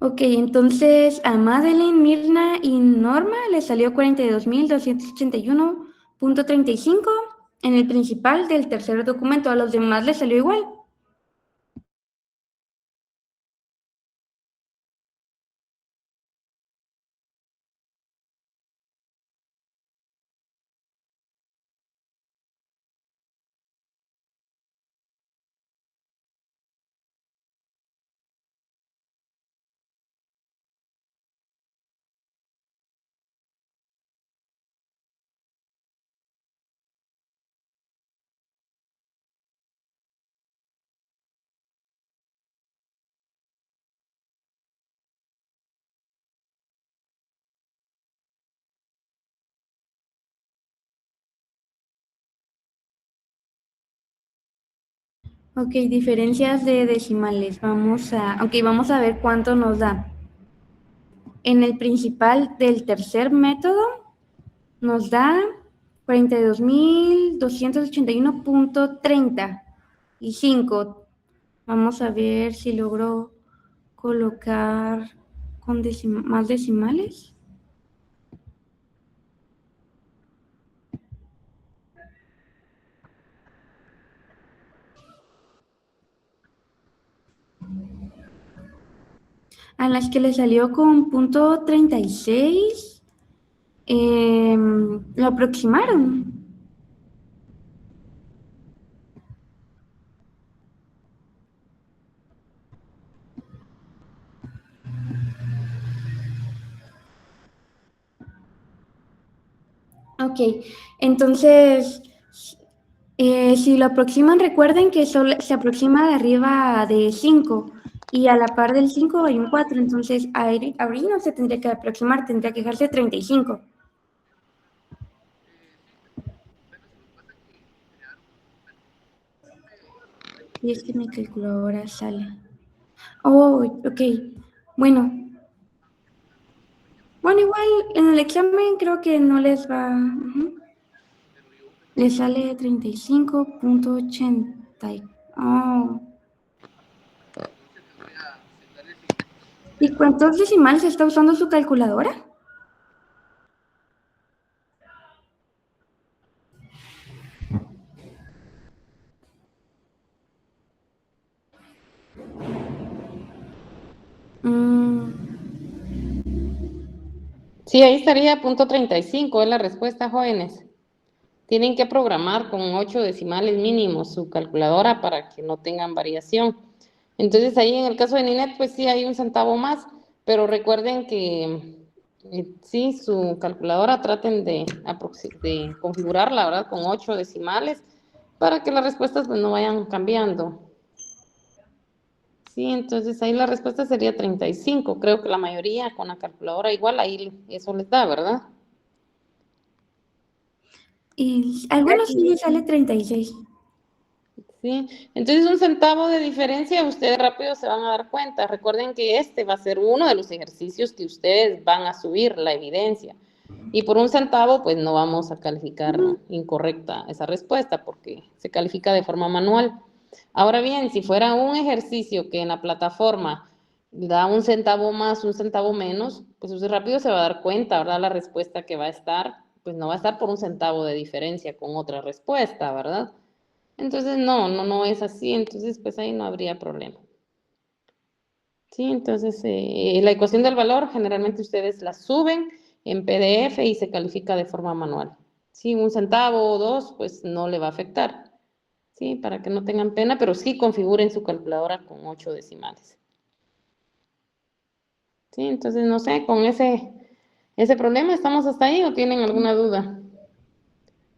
Ok, entonces a Madeline, Mirna y Norma les salió 42.281.35 en el principal del tercer documento. A los demás les salió igual. Ok, diferencias de decimales. Vamos a ver cuánto nos da. En el principal del tercer método nos da 42.281.35. Vamos a ver si logro colocar con más decimales. A las que le salió con punto 36, lo aproximaron. Ok, entonces, si lo aproximan, recuerden que se aproxima de arriba de 5 y a la par del 5 hay un 4, entonces ahí no se tendría que aproximar, tendría que dejarse 35. Y es que mi calculadora sale. Oh, ok. Bueno. Bueno, igual en el examen creo que no les va. Les sale 35.80. Oh. ¿Y cuántos decimales está usando su calculadora? Sí, ahí estaría punto 35, es la respuesta, jóvenes. Tienen que programar con 8 decimales mínimos su calculadora para que no tengan variación. Entonces ahí en el caso de Ninet, pues sí hay un centavo más, pero recuerden que sí, su calculadora traten de configurarla, ¿verdad? Con 8 decimales para que las respuestas pues no vayan cambiando. Sí, entonces ahí la respuesta sería 35. Creo que la mayoría con la calculadora igual, ahí eso les da, ¿verdad? Y algunos sí les sale 36. Sí, entonces un centavo de diferencia, ustedes rápido se van a dar cuenta. Recuerden que este va a ser uno de los ejercicios que ustedes van a subir, la evidencia. Y por un centavo, pues no vamos a calificar incorrecta esa respuesta porque se califica de forma manual. Ahora bien, si fuera un ejercicio que en la plataforma da un centavo más, un centavo menos, pues usted rápido se va a dar cuenta, ¿verdad? La respuesta que va a estar, pues no va a estar por un centavo de diferencia con otra respuesta, ¿verdad? Entonces, no es así, entonces pues ahí no habría problema. Sí, entonces la ecuación del valor generalmente ustedes la suben en PDF y se califica de forma manual. Sí, un centavo o dos, pues no le va a afectar. Sí, para que no tengan pena, pero sí configuren su calculadora con 8 decimales. Sí, entonces no sé, con ese problema, ¿estamos hasta ahí o tienen alguna duda?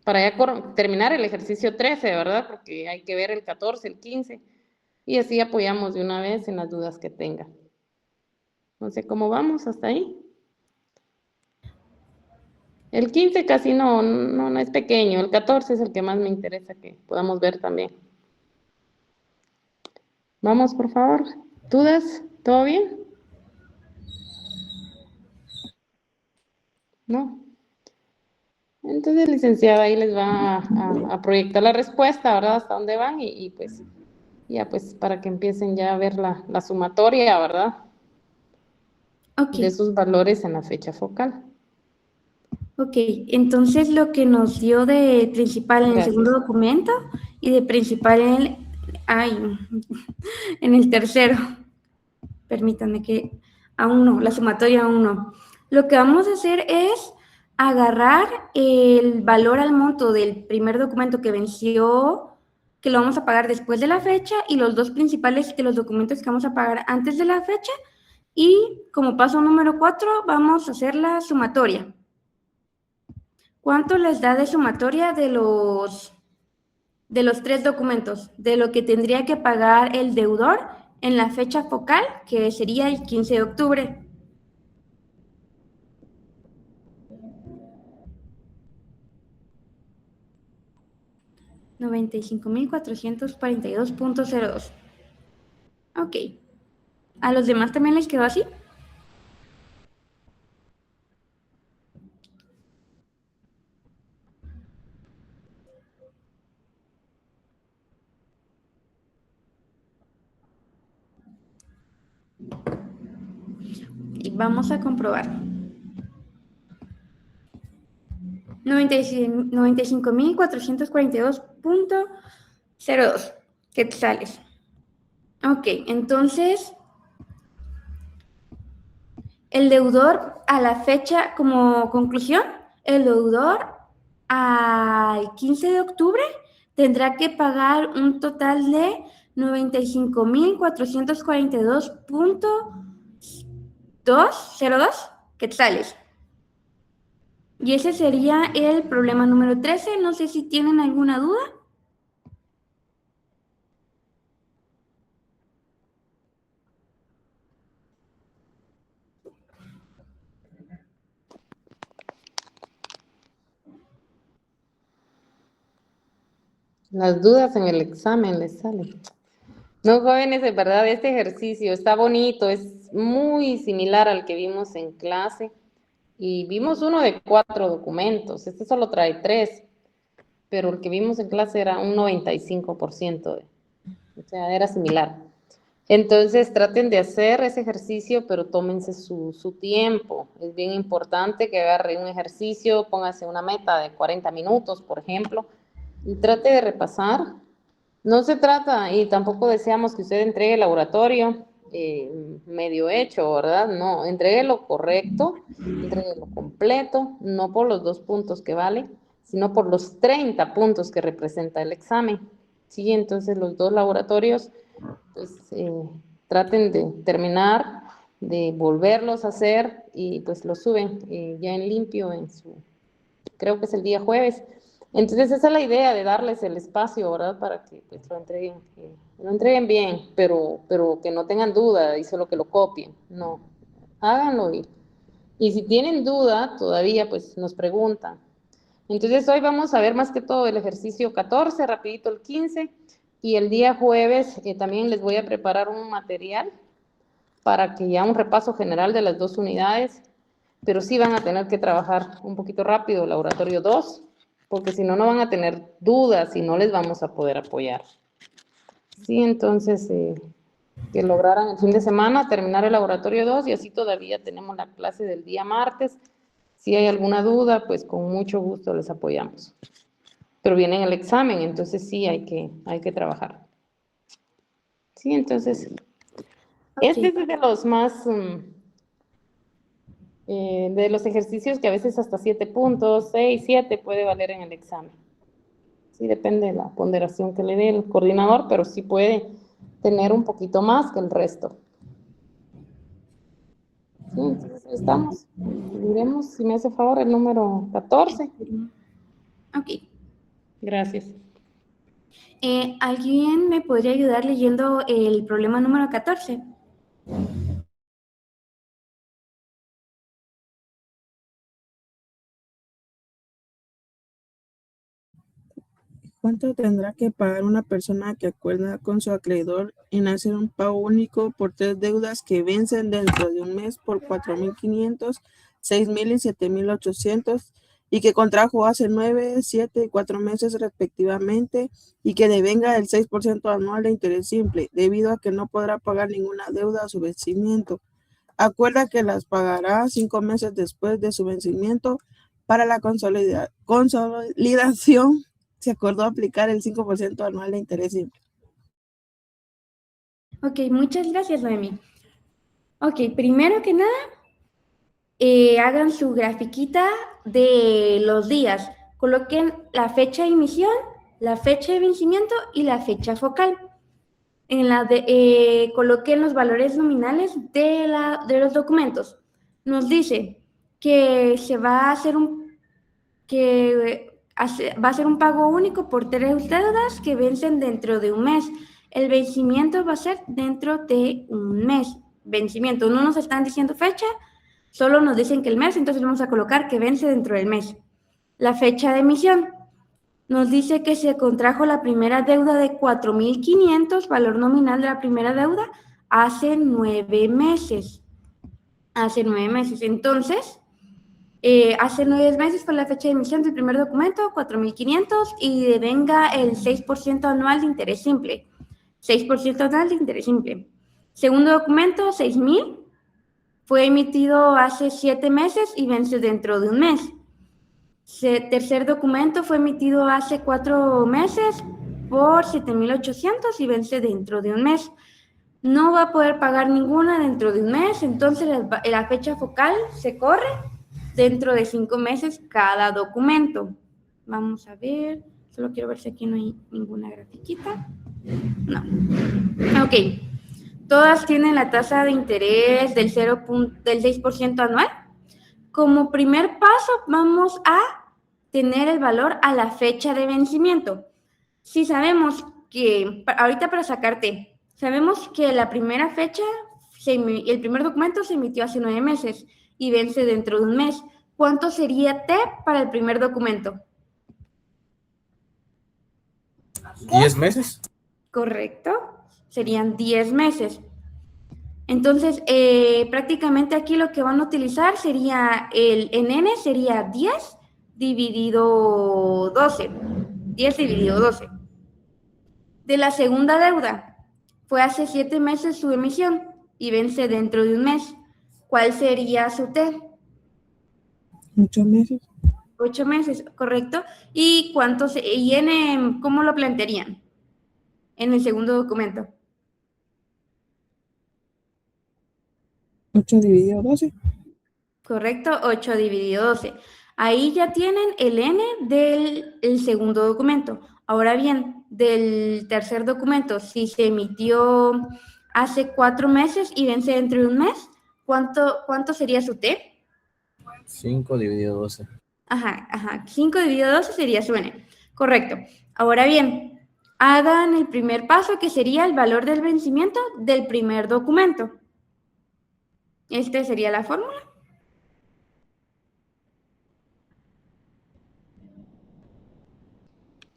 Para ya terminar el ejercicio 13, ¿verdad? Porque hay que ver el 14, el 15. Y así apoyamos de una vez en las dudas que tenga. No sé cómo vamos hasta ahí. El 15 casi no es pequeño. El 14 es el que más me interesa que podamos ver también. Vamos, por favor. ¿Dudas? ¿Todo bien? ¿No? Entonces, licenciada, ahí les va a proyectar la respuesta, ¿verdad? Hasta dónde van y pues ya pues para que empiecen ya a ver la sumatoria, ¿verdad? Ok. De sus valores en la fecha focal. Ok, entonces lo que nos dio de principal en el Gracias. segundo documento y de principal en el tercero. Permítanme que aún no, la sumatoria aún no. Lo que vamos a hacer es agarrar el valor al monto del primer documento que venció, que lo vamos a pagar después de la fecha, y los dos principales de los documentos que vamos a pagar antes de la fecha, y como paso número 4 vamos a hacer la sumatoria. ¿Cuánto les da de sumatoria de los 3 documentos? De lo que tendría que pagar el deudor en la fecha focal, que sería el 15 de octubre. $95,442.02. Ok. ¿A los demás también les quedó así? Y vamos a comprobar. 95,442.02 quetzales. Ok, entonces el deudor a la fecha, como conclusión, el deudor al 15 de octubre tendrá que pagar un total de 95,442.202 quetzales. Y ese sería el problema número 13. No sé si tienen alguna duda. Las dudas en el examen les salen. No, jóvenes, de verdad, este ejercicio está bonito, es muy similar al que vimos en clase. Y vimos uno de 4 documentos, este solo trae 3, pero el que vimos en clase era un 95%, o sea, era similar. Entonces, traten de hacer ese ejercicio, pero tómense su tiempo. Es bien importante que agarre un ejercicio, póngase una meta de 40 minutos, por ejemplo, y trate de repasar. No se trata, y tampoco deseamos que usted entregue el laboratorio medio hecho, ¿verdad? No, entregue lo correcto, entregue lo completo, no por los 2 puntos que vale, sino por los 30 puntos que representa el examen. Sí, entonces los 2 laboratorios, pues traten de terminar, de volverlos a hacer y pues los suben ya en limpio en su, creo que es el día jueves. Entonces esa es la idea de darles el espacio, ¿verdad? Para que pues, lo entreguen bien, pero que no tengan duda y solo que lo copien. No, háganlo y si tienen duda todavía, pues nos preguntan. Entonces hoy vamos a ver más que todo el ejercicio 14, rapidito el 15, y el día jueves también les voy a preparar un material para que ya un repaso general de las 2 unidades, pero sí van a tener que trabajar un poquito rápido, laboratorio 2, porque si no, no van a tener dudas y no les vamos a poder apoyar. Sí, entonces, que lograran el fin de semana terminar el laboratorio 2 y así todavía tenemos la clase del día martes. Si hay alguna duda, pues con mucho gusto les apoyamos. Pero viene el examen, entonces sí hay que trabajar. Sí, entonces, este es de los más... de los ejercicios que a veces hasta 7 puntos, 6, 7 puede valer en el examen. Sí, depende de la ponderación que le dé el coordinador, pero sí puede tener un poquito más que el resto. Sí, entonces estamos. Miremos, si me hace favor, el número 14. Ok. Gracias. ¿Alguien me podría ayudar leyendo el problema número 14? ¿Cuánto tendrá que pagar una persona que acuerda con su acreedor en hacer un pago único por 3 deudas que vencen dentro de un mes por 4.500, 6.000 y 7.800 y que contrajo hace 9, 7 y 4 meses respectivamente y que devenga el 6% anual de interés simple debido a que no podrá pagar ninguna deuda a su vencimiento? Acuerda que las pagará 5 meses después de su vencimiento. Para la consolidación se acordó aplicar el 5% anual de interés simple. Ok, muchas gracias, Noemi. Ok, primero que nada, hagan su grafiquita de los días. Coloquen la fecha de emisión, la fecha de vencimiento y la fecha focal. Coloquen los valores nominales de los documentos. Nos dice que se va a hacer va a ser un pago único por 3 deudas que vencen dentro de un mes. El vencimiento va a ser dentro de un mes. Vencimiento, no nos están diciendo fecha, solo nos dicen que el mes, entonces vamos a colocar que vence dentro del mes. La fecha de emisión nos dice que se contrajo la primera deuda de 4.500, valor nominal de la primera deuda, hace 9 meses. Hace 9 meses. Entonces, hace 9 meses fue la fecha de emisión del primer documento, 4.500, y devenga el 6% anual de interés simple. 6% anual de interés simple. Segundo documento, 6.000, fue emitido hace 7 meses y vence dentro de un mes. Tercer documento fue emitido hace 4 meses por 7.800 y vence dentro de un mes. No va a poder pagar ninguna dentro de un mes, entonces la fecha focal se corre dentro de 5 meses cada documento. Vamos a ver, solo quiero ver si aquí no hay ninguna grafiquita. No. Ok. Todas tienen la tasa de interés del 6% anual. Como primer paso, vamos a tener el valor a la fecha de vencimiento. Si sabemos que, ahorita para sacarte, sabemos que la primera fecha, el primer documento se emitió hace 9 meses y vence dentro de un mes. ¿Cuánto sería T para el primer documento? 10 meses. Correcto, serían 10 meses. Entonces, prácticamente aquí lo que van a utilizar sería en N sería 10 dividido 12. 10 dividido 12. De la segunda deuda, fue hace 7 meses su emisión y vence dentro de un mes. ¿Cuál sería su T? 8 meses. 8 meses, correcto. ¿Y y N, cómo lo plantearían en el segundo documento? 8 dividido 12. Correcto, 8 dividido 12. Ahí ya tienen el N del segundo documento. Ahora bien, del tercer documento, si se emitió hace 4 meses y vence dentro de un mes, ¿cuánto sería su T? 5 dividido 12. Ajá, 5 dividido 12 sería su N. Correcto. Ahora bien, hagan el primer paso que sería el valor del vencimiento del primer documento. Esta sería la fórmula.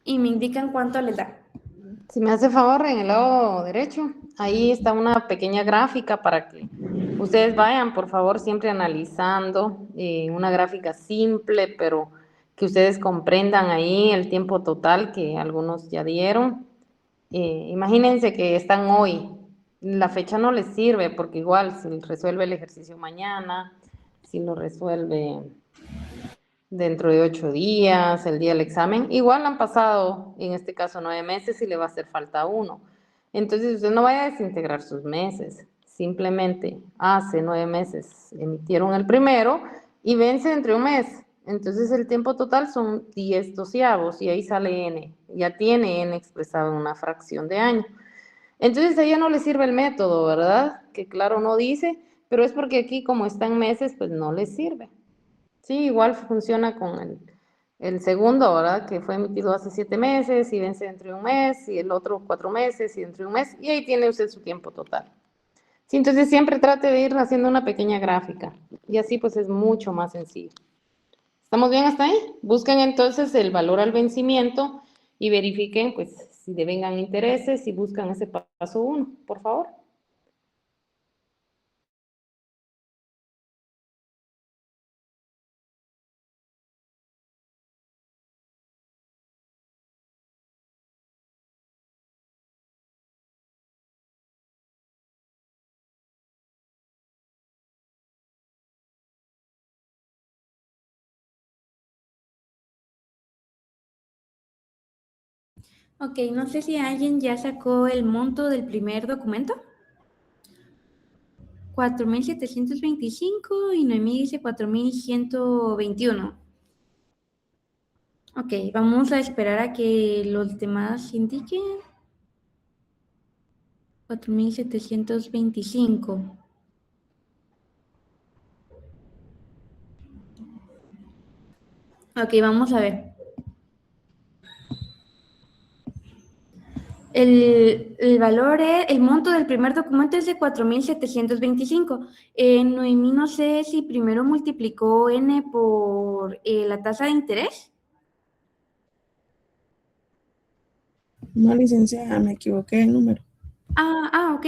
Y me indican cuánto les da. Si me hace favor, en el lado derecho, ahí está una pequeña gráfica para que ustedes vayan, por favor, siempre analizando una gráfica simple, pero que ustedes comprendan ahí el tiempo total que algunos ya dieron. Imagínense que están hoy, la fecha no les sirve porque igual si resuelve el ejercicio mañana, si lo resuelve dentro de 8 días, el día del examen, igual han pasado, en este caso, 9 meses y le va a hacer falta 1. Entonces, usted no vaya a desintegrar sus meses, simplemente hace 9 meses emitieron el primero y vence dentro de un mes. Entonces, el tiempo total son 10 doceavos y ahí sale N. Ya tiene N expresado en una fracción de año. Entonces, a ella no le sirve el método, ¿verdad? Que claro, no dice, pero es porque aquí, como está en meses, pues no le sirve. Sí, igual funciona con el segundo, ¿verdad? Que fue emitido hace 7 meses y vence dentro de un mes, y el otro 4 meses y dentro de un mes, y ahí tiene usted su tiempo total. Sí, entonces siempre trate de ir haciendo una pequeña gráfica, y así pues es mucho más sencillo. ¿Estamos bien hasta ahí? Busquen entonces el valor al vencimiento y verifiquen pues si devengan intereses y buscan ese paso 1, por favor. Ok, no sé si alguien ya sacó el monto del primer documento. 4.725 y Noemí dice 4.121. Ok, vamos a esperar a que los demás indiquen. 4.725. Ok, vamos a ver. El valor, el monto del primer documento es de 4.725. Noemí, no sé si primero multiplicó N por la tasa de interés. No, licenciada, me equivoqué el número. Ok.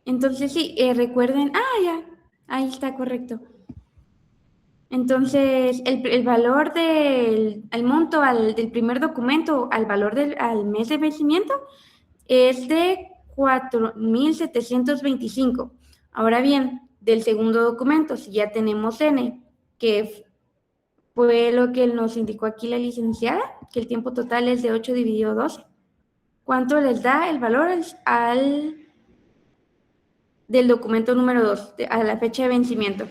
Entonces sí, recuerden, ya, ahí está correcto. Entonces, el valor el monto del primer documento al valor al mes de vencimiento es de 4.725. Ahora bien, del segundo documento, si ya tenemos N, que fue lo que nos indicó aquí la licenciada, que el tiempo total es de 8 dividido 12. ¿Cuánto les da el valor del documento número 2, a la fecha de vencimiento?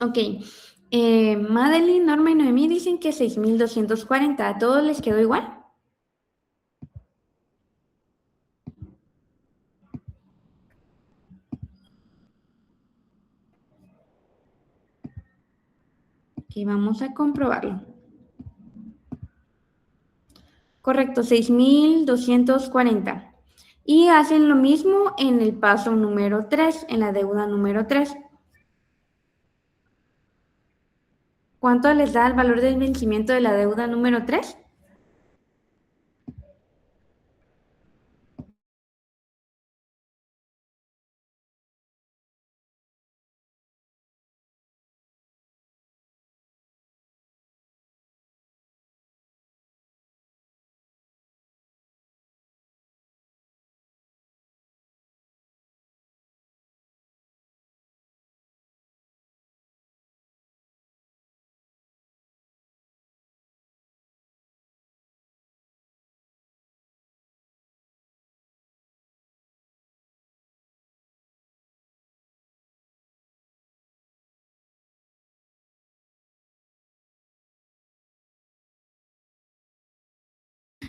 Ok. Madeline, Norma y Noemí dicen que 6,240. ¿A todos les quedó igual? Ok, vamos a comprobarlo. Correcto, 6,240. Y hacen lo mismo en el paso número 3, en la deuda número 3. ¿Cuánto les da el valor del vencimiento de la deuda número 3?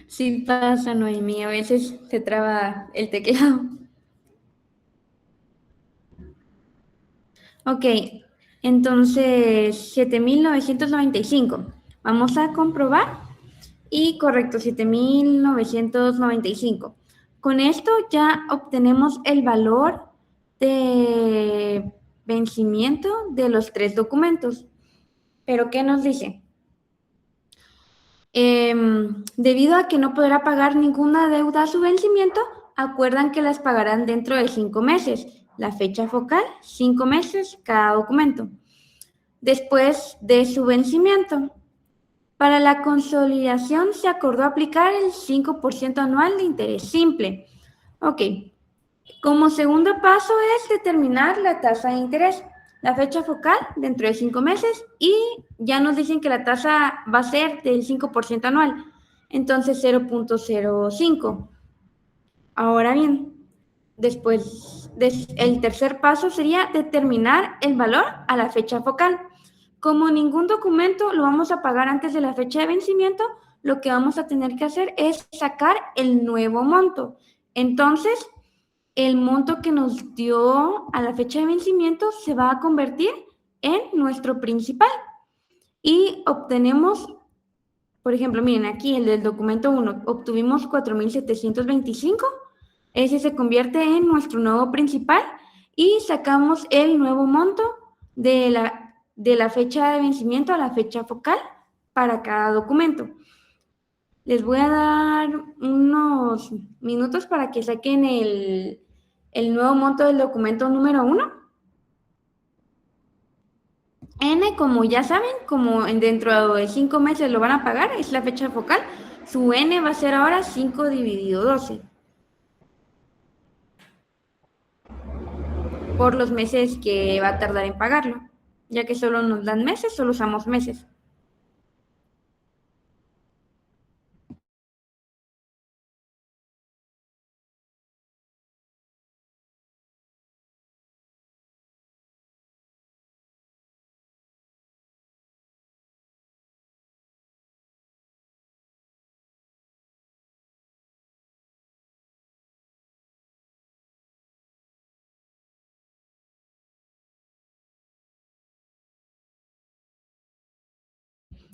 Sí pasa, Noemí, a veces se traba el teclado. Ok, entonces 7,995. Vamos a comprobar. Y correcto, 7,995. Con esto ya obtenemos el valor de vencimiento de los 3 documentos. ¿Pero qué nos dice? Debido a que no podrá pagar ninguna deuda a su vencimiento, acuerdan que las pagarán dentro de 5 meses. La fecha focal, 5 meses cada documento. Después de su vencimiento. Para la consolidación se acordó aplicar el 5% anual de interés simple. Ok. Como segundo paso es determinar la tasa de interés. La fecha focal dentro de 5 meses y ya nos dicen que la tasa va a ser del 5% anual. Entonces 0,05. Ahora bien, después el tercer paso sería determinar el valor a la fecha focal. Como ningún documento lo vamos a pagar antes de la fecha de vencimiento, lo que vamos a tener que hacer es sacar el nuevo monto. Entonces, el monto que nos dio a la fecha de vencimiento se va a convertir en nuestro principal. Y obtenemos, por ejemplo, miren aquí el del documento 1, obtuvimos 4,725. Ese se convierte en nuestro nuevo principal y sacamos el nuevo monto de la fecha de vencimiento a la fecha focal para cada documento. Les voy a dar unos minutos para que saquen el nuevo monto del documento número 1. N, como ya saben, como dentro de 5 meses lo van a pagar, es la fecha focal, su N va a ser ahora 5 dividido 12. Por los meses que va a tardar en pagarlo, ya que solo nos dan meses, solo usamos meses.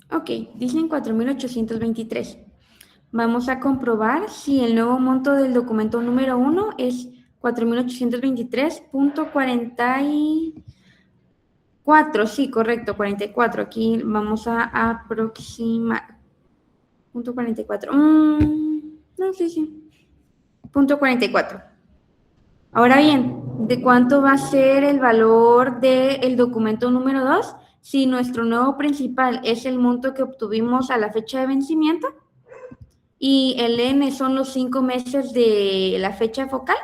Ok, dicen 4,823. Vamos a comprobar si el nuevo monto del documento número 1 es 4,823.44. Sí, correcto, 44. Aquí vamos a aproximar. Punto 44. No, sí. Punto 44. Ahora bien, ¿de cuánto va a ser el valor del documento número 2? Si nuestro nuevo principal es el monto que obtuvimos a la fecha de vencimiento y el N son los 5 meses de la fecha focal,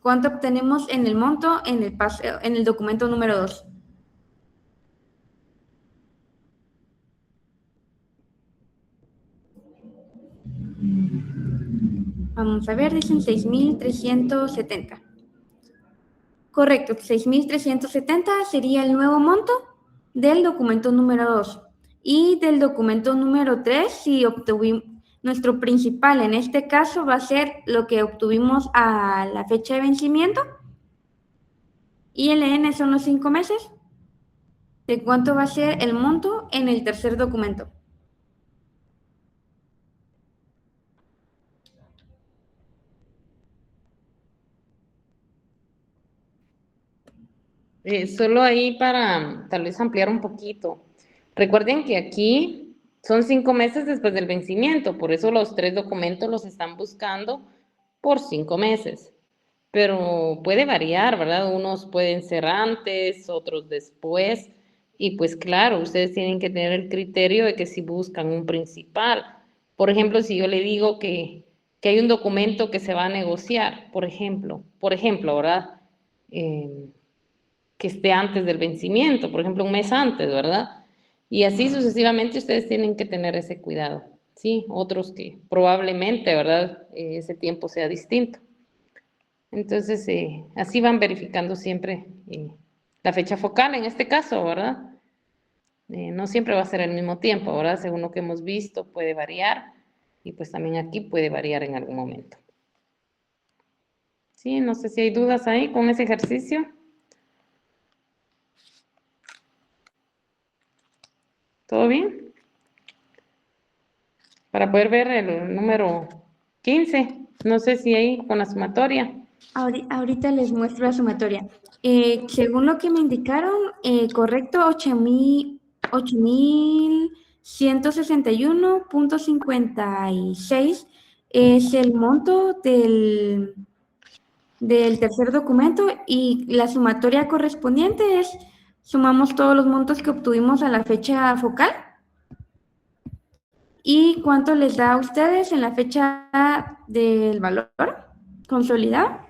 ¿cuánto obtenemos en el monto en el documento número 2? Vamos a ver, dicen 6,370. Correcto, 6.370 sería el nuevo monto del documento número 2. Y del documento número 3, si obtuvimos, nuestro principal en este caso va a ser lo que obtuvimos a la fecha de vencimiento. Y el N son los 5 meses. ¿De cuánto va a ser el monto en el tercer documento? Solo ahí para tal vez ampliar un poquito. Recuerden que aquí son 5 meses después del vencimiento, por eso los 3 documentos los están buscando por 5 meses. Pero puede variar, ¿verdad? Unos pueden ser antes, otros después. Y pues claro, ustedes tienen que tener el criterio de que si buscan un principal. Por ejemplo, si yo le digo que hay un documento que se va a negociar, por ejemplo, ¿verdad? Que esté antes del vencimiento, por ejemplo, un mes antes, ¿verdad? Y así sucesivamente ustedes tienen que tener ese cuidado, ¿sí? Otros que probablemente, ¿verdad? Ese tiempo sea distinto. Entonces, así van verificando siempre la fecha focal en este caso, ¿verdad? No siempre va a ser el mismo tiempo, ¿verdad? Según lo que hemos visto, puede variar y pues también aquí puede variar en algún momento. Sí, no sé si hay dudas ahí con ese ejercicio. ¿Todo bien? Para poder ver el número 15, no sé si ahí con la sumatoria. Ahorita les muestro la sumatoria. Según lo que me indicaron, correcto, 8.161.56 es el monto del tercer documento y la sumatoria correspondiente es, sumamos todos los montos que obtuvimos a la fecha focal. ¿Y cuánto les da a ustedes en la fecha del valor consolidado?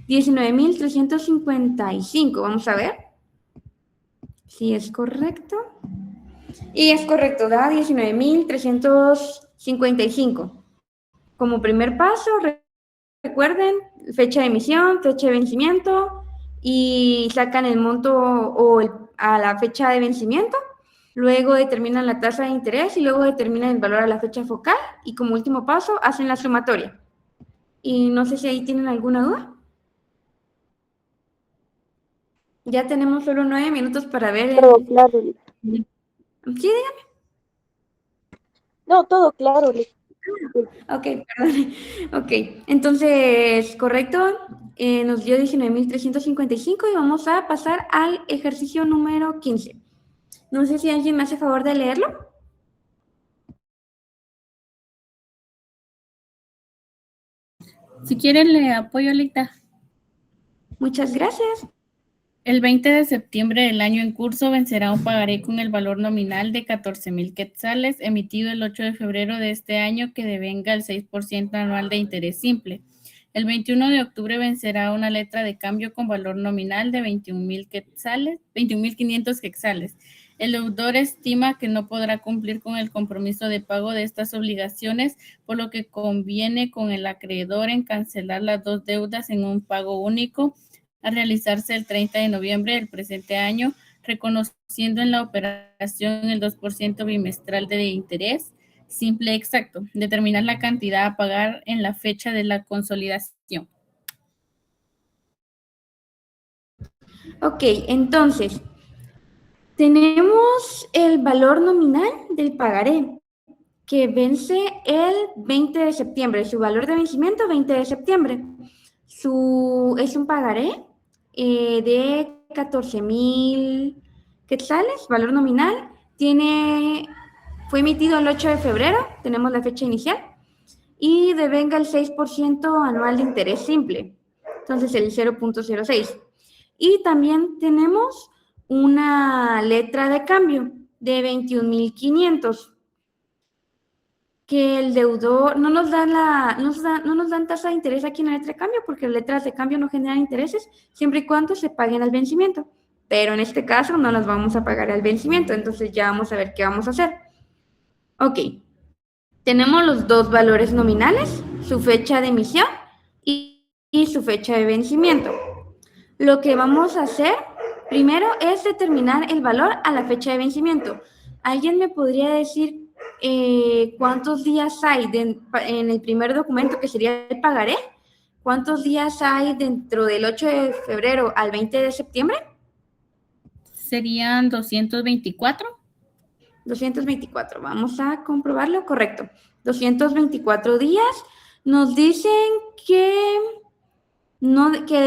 19.355. Vamos a ver si es correcto. Y es correcto, da 19.355. Como primer paso, recuerden, fecha de emisión, fecha de vencimiento y sacan el monto a la fecha de vencimiento. Luego determinan la tasa de interés y luego determinan el valor a la fecha focal y como último paso hacen la sumatoria. Y no sé si ahí tienen alguna duda. Ya tenemos solo 9 minutos para ver. Todo claro. Sí, dígame. No, todo claro. Ok, perdón. Ok, entonces, correcto, nos dio 19.355 y vamos a pasar al ejercicio número 15. No sé si alguien me hace favor de leerlo. Si quieren, le apoyo, Lita. Muchas gracias. El 20 de septiembre del año en curso vencerá un pagaré con el valor nominal de 14,000 quetzales emitido el 8 de febrero de este año que devenga el 6% anual de interés simple. El 21 de octubre vencerá una letra de cambio con valor nominal de 21.500 quetzales. El deudor estima que no podrá cumplir con el compromiso de pago de estas obligaciones, por lo que conviene con el acreedor en cancelar las 2 deudas en un pago único a realizarse el 30 de noviembre del presente año, reconociendo en la operación el 2% bimestral de interés simple exacto, determinar la cantidad a pagar en la fecha de la consolidación. Ok, entonces, tenemos el valor nominal del pagaré, que vence el 20 de septiembre, su valor de vencimiento 20 de septiembre. Es un pagaré de 14,000 quetzales, valor nominal, fue emitido el 8 de febrero, tenemos la fecha inicial, y devenga el 6% anual de interés simple, entonces el 0.06. Y también tenemos una letra de cambio de 21,500, que el deudor no nos dan tasa de interés aquí en la letra de cambio porque las letras de cambio no generan intereses siempre y cuando se paguen al vencimiento. Pero en este caso no las vamos a pagar al vencimiento, entonces ya vamos a ver qué vamos a hacer. Ok, tenemos los 2 valores nominales, su fecha de emisión y su fecha de vencimiento. Lo que vamos a hacer primero es determinar el valor a la fecha de vencimiento. ¿Alguien me podría decir cuántos días hay en el primer documento, que sería el pagaré? ¿Cuántos días hay dentro del 8 de febrero al 20 de septiembre? Serían 224. 224, vamos a comprobarlo, correcto. 224 días. Nos dicen que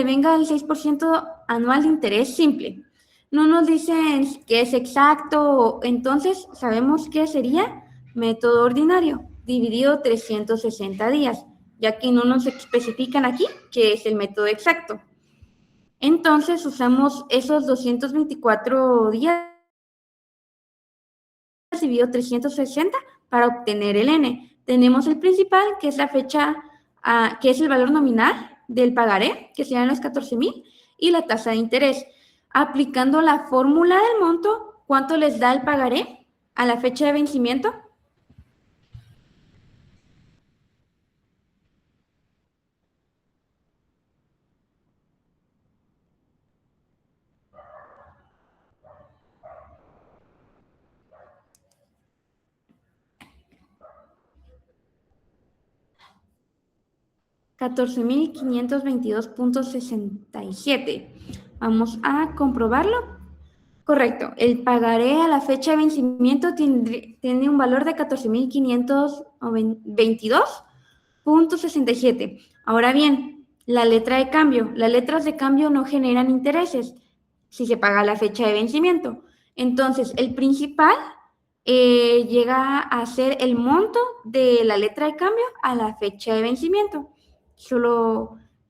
venga el 6% anual de interés simple. No nos dicen que es exacto, entonces sabemos que sería método ordinario, dividido 360 días, ya que no nos especifican aquí que es el método exacto. Entonces usamos esos 224 días dividido 360 para obtener el N. Tenemos el principal, que es la fecha, que es el valor nominal del pagaré, que serían los 14,000, y la tasa de interés. Aplicando la fórmula del monto, ¿cuánto les da el pagaré a la fecha de vencimiento? $14,522.67. Vamos a comprobarlo. Correcto. El pagaré a la fecha de vencimiento tiene un valor de 14,522.67. Ahora bien, las letras de cambio no generan intereses si se paga a la fecha de vencimiento. Entonces, el principal llega a ser el monto de la letra de cambio a la fecha de vencimiento.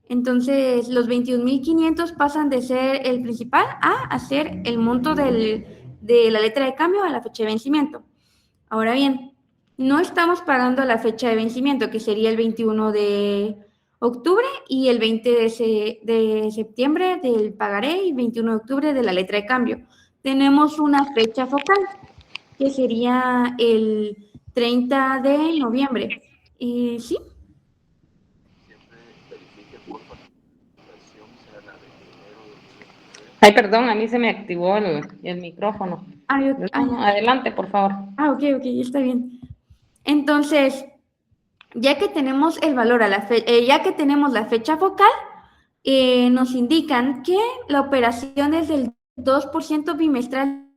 Entonces, los 21,500 pasan de ser el principal a ser el monto de la letra de cambio a la fecha de vencimiento. Ahora bien, no estamos pagando a la fecha de vencimiento, que sería el 21 de octubre y el 20 de septiembre del pagaré y 21 de octubre de la letra de cambio. Tenemos una fecha focal, que sería el 30 de noviembre. ¿Sí? Ay, perdón, a mí se me activó el micrófono. Adelante, por favor. Ok, está bien. Entonces, ya que tenemos el valor ya que tenemos la fecha focal, nos indican que la operación es del 2% bimestral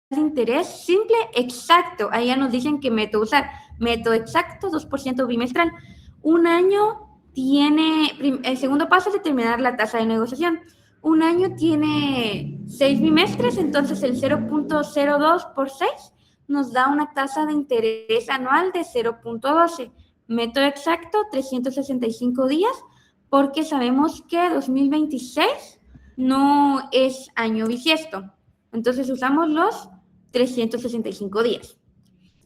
de interés simple exacto. Ahí ya nos dicen qué método usar. Método exacto, 2% bimestral. Un año tiene, el segundo paso es determinar la tasa de negociación. Un año tiene 6 bimestres, entonces el 0.02 por 6 nos da una tasa de interés anual de 0.12. Método exacto, 365 días, porque sabemos que 2026 no es año bisiesto. Entonces usamos los 365 días.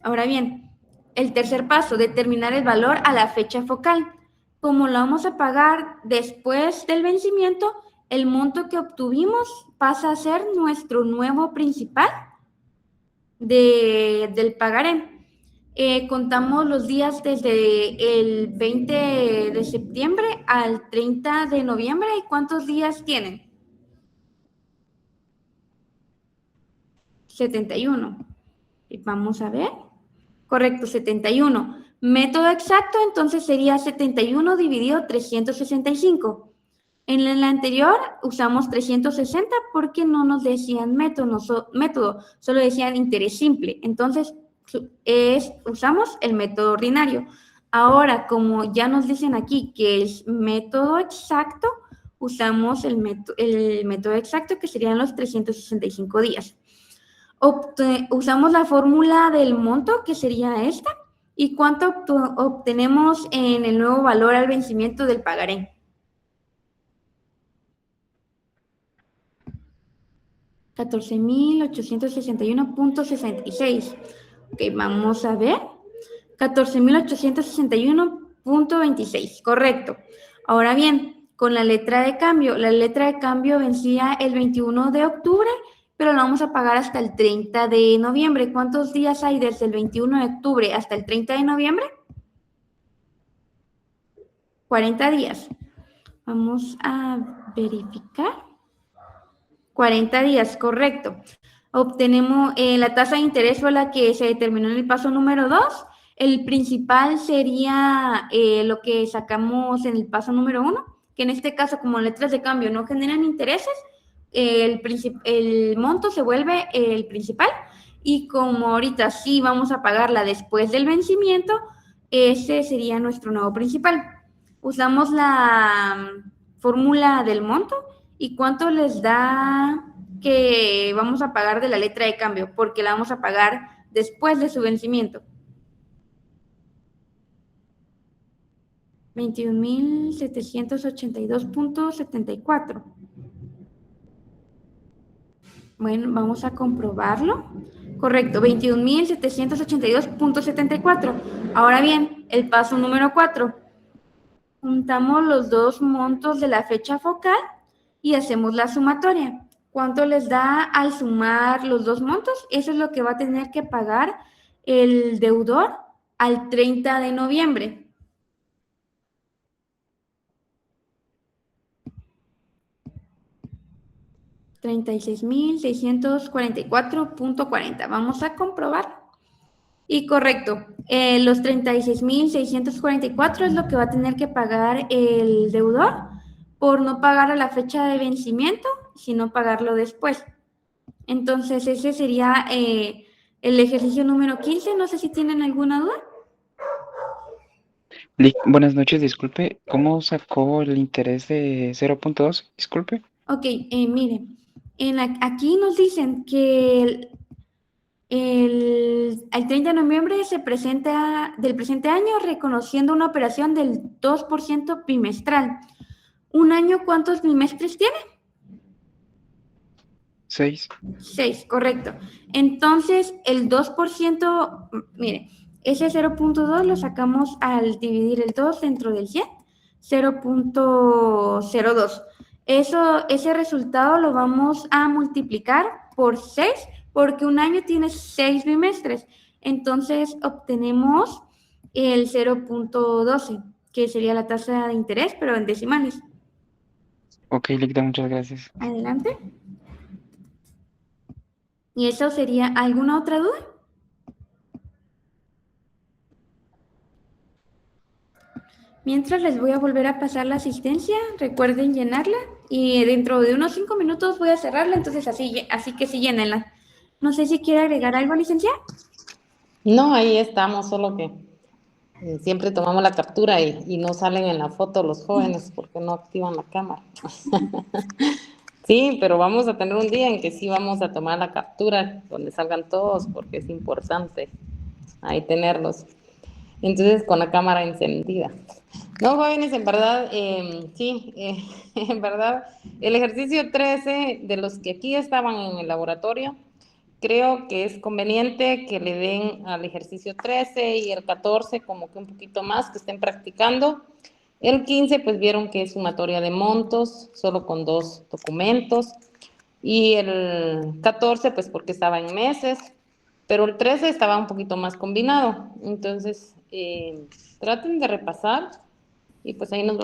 Ahora bien, el tercer paso, determinar el valor a la fecha focal. Como lo vamos a pagar después del vencimiento, el monto que obtuvimos pasa a ser nuestro nuevo principal del pagaré. Contamos los días desde el 20 de septiembre al 30 de noviembre. ¿Y cuántos días tienen? 71. Vamos a ver. Correcto, 71. Método exacto, entonces sería 71 dividido 365. En el anterior usamos 360 porque no nos decían método, solo decían interés simple. Entonces usamos el método ordinario. Ahora, como ya nos dicen aquí que es método exacto, usamos el método exacto, que serían los 365 días. Usamos la fórmula del monto, que sería esta, y cuánto obtenemos en el nuevo valor al vencimiento del pagaré. $14,861.66. Ok, vamos a ver. 14,861.26, correcto. Ahora bien, con la letra de cambio vencía el 21 de octubre, pero lo vamos a pagar hasta el 30 de noviembre. ¿Cuántos días hay desde el 21 de octubre hasta el 30 de noviembre? 40 días. Vamos a verificar. 40 días, correcto. Obtenemos la tasa de interés fue la que se determinó en el paso número 2. El principal sería lo que sacamos en el paso número 1, que en este caso, como letras de cambio no generan intereses, el monto se vuelve el principal, y como ahorita sí vamos a pagarla después del vencimiento, ese sería nuestro nuevo principal. Usamos la fórmula del monto y cuánto les da que vamos a pagar de la letra de cambio, porque la vamos a pagar después de su vencimiento. 21.782.74. Bueno, vamos a comprobarlo. Correcto, 21.782.74. Ahora bien, el paso número 4. Juntamos los dos montos de la fecha focal y hacemos la sumatoria. ¿Cuánto les da al sumar los dos montos? Eso es lo que va a tener que pagar el deudor al 30 de noviembre. $36,644.40. Vamos a comprobar. Y correcto, los 36,644 es lo que va a tener que pagar el deudor por no pagar a la fecha de vencimiento, sino pagarlo después. Entonces, ese sería el ejercicio número 15. No sé si tienen alguna duda. Buenas noches, disculpe. ¿Cómo sacó el interés de 0.2? Disculpe. Ok, miren, aquí nos dicen que el 30 de noviembre se presenta del presente año reconociendo una operación del 2% bimestral. ¿Un año cuántos bimestres tiene? 6. 6, correcto. Entonces, el 2%, mire, ese 0.2 lo sacamos al dividir el 2 dentro del 100, 0.02. Ese resultado lo vamos a multiplicar por 6, porque un año tiene 6 bimestres. Entonces, obtenemos el 0.12, que sería la tasa de interés, pero en decimales. Ok, Ligda, muchas gracias. Adelante. ¿Y eso sería alguna otra duda? Mientras les voy a volver a pasar la asistencia, recuerden llenarla y dentro de unos 5 minutos voy a cerrarla, entonces así que sí, llénenla. No sé si quiere agregar algo, licenciada. No, ahí estamos, solo que siempre tomamos la captura y no salen en la foto los jóvenes porque no activan la cámara. Sí, pero vamos a tener un día en que sí vamos a tomar la captura donde salgan todos porque es importante ahí tenerlos. Entonces, con la cámara encendida. No, jóvenes, en verdad, sí, en verdad, el ejercicio 13 de los que aquí estaban en el laboratorio, creo que es conveniente que le den al ejercicio 13 y el 14 como que un poquito más, que estén practicando. El 15, pues vieron que es sumatoria de montos, solo con 2 documentos. Y el 14, pues porque estaba en meses. Pero el 13 estaba un poquito más combinado. Entonces, traten de repasar y pues ahí nos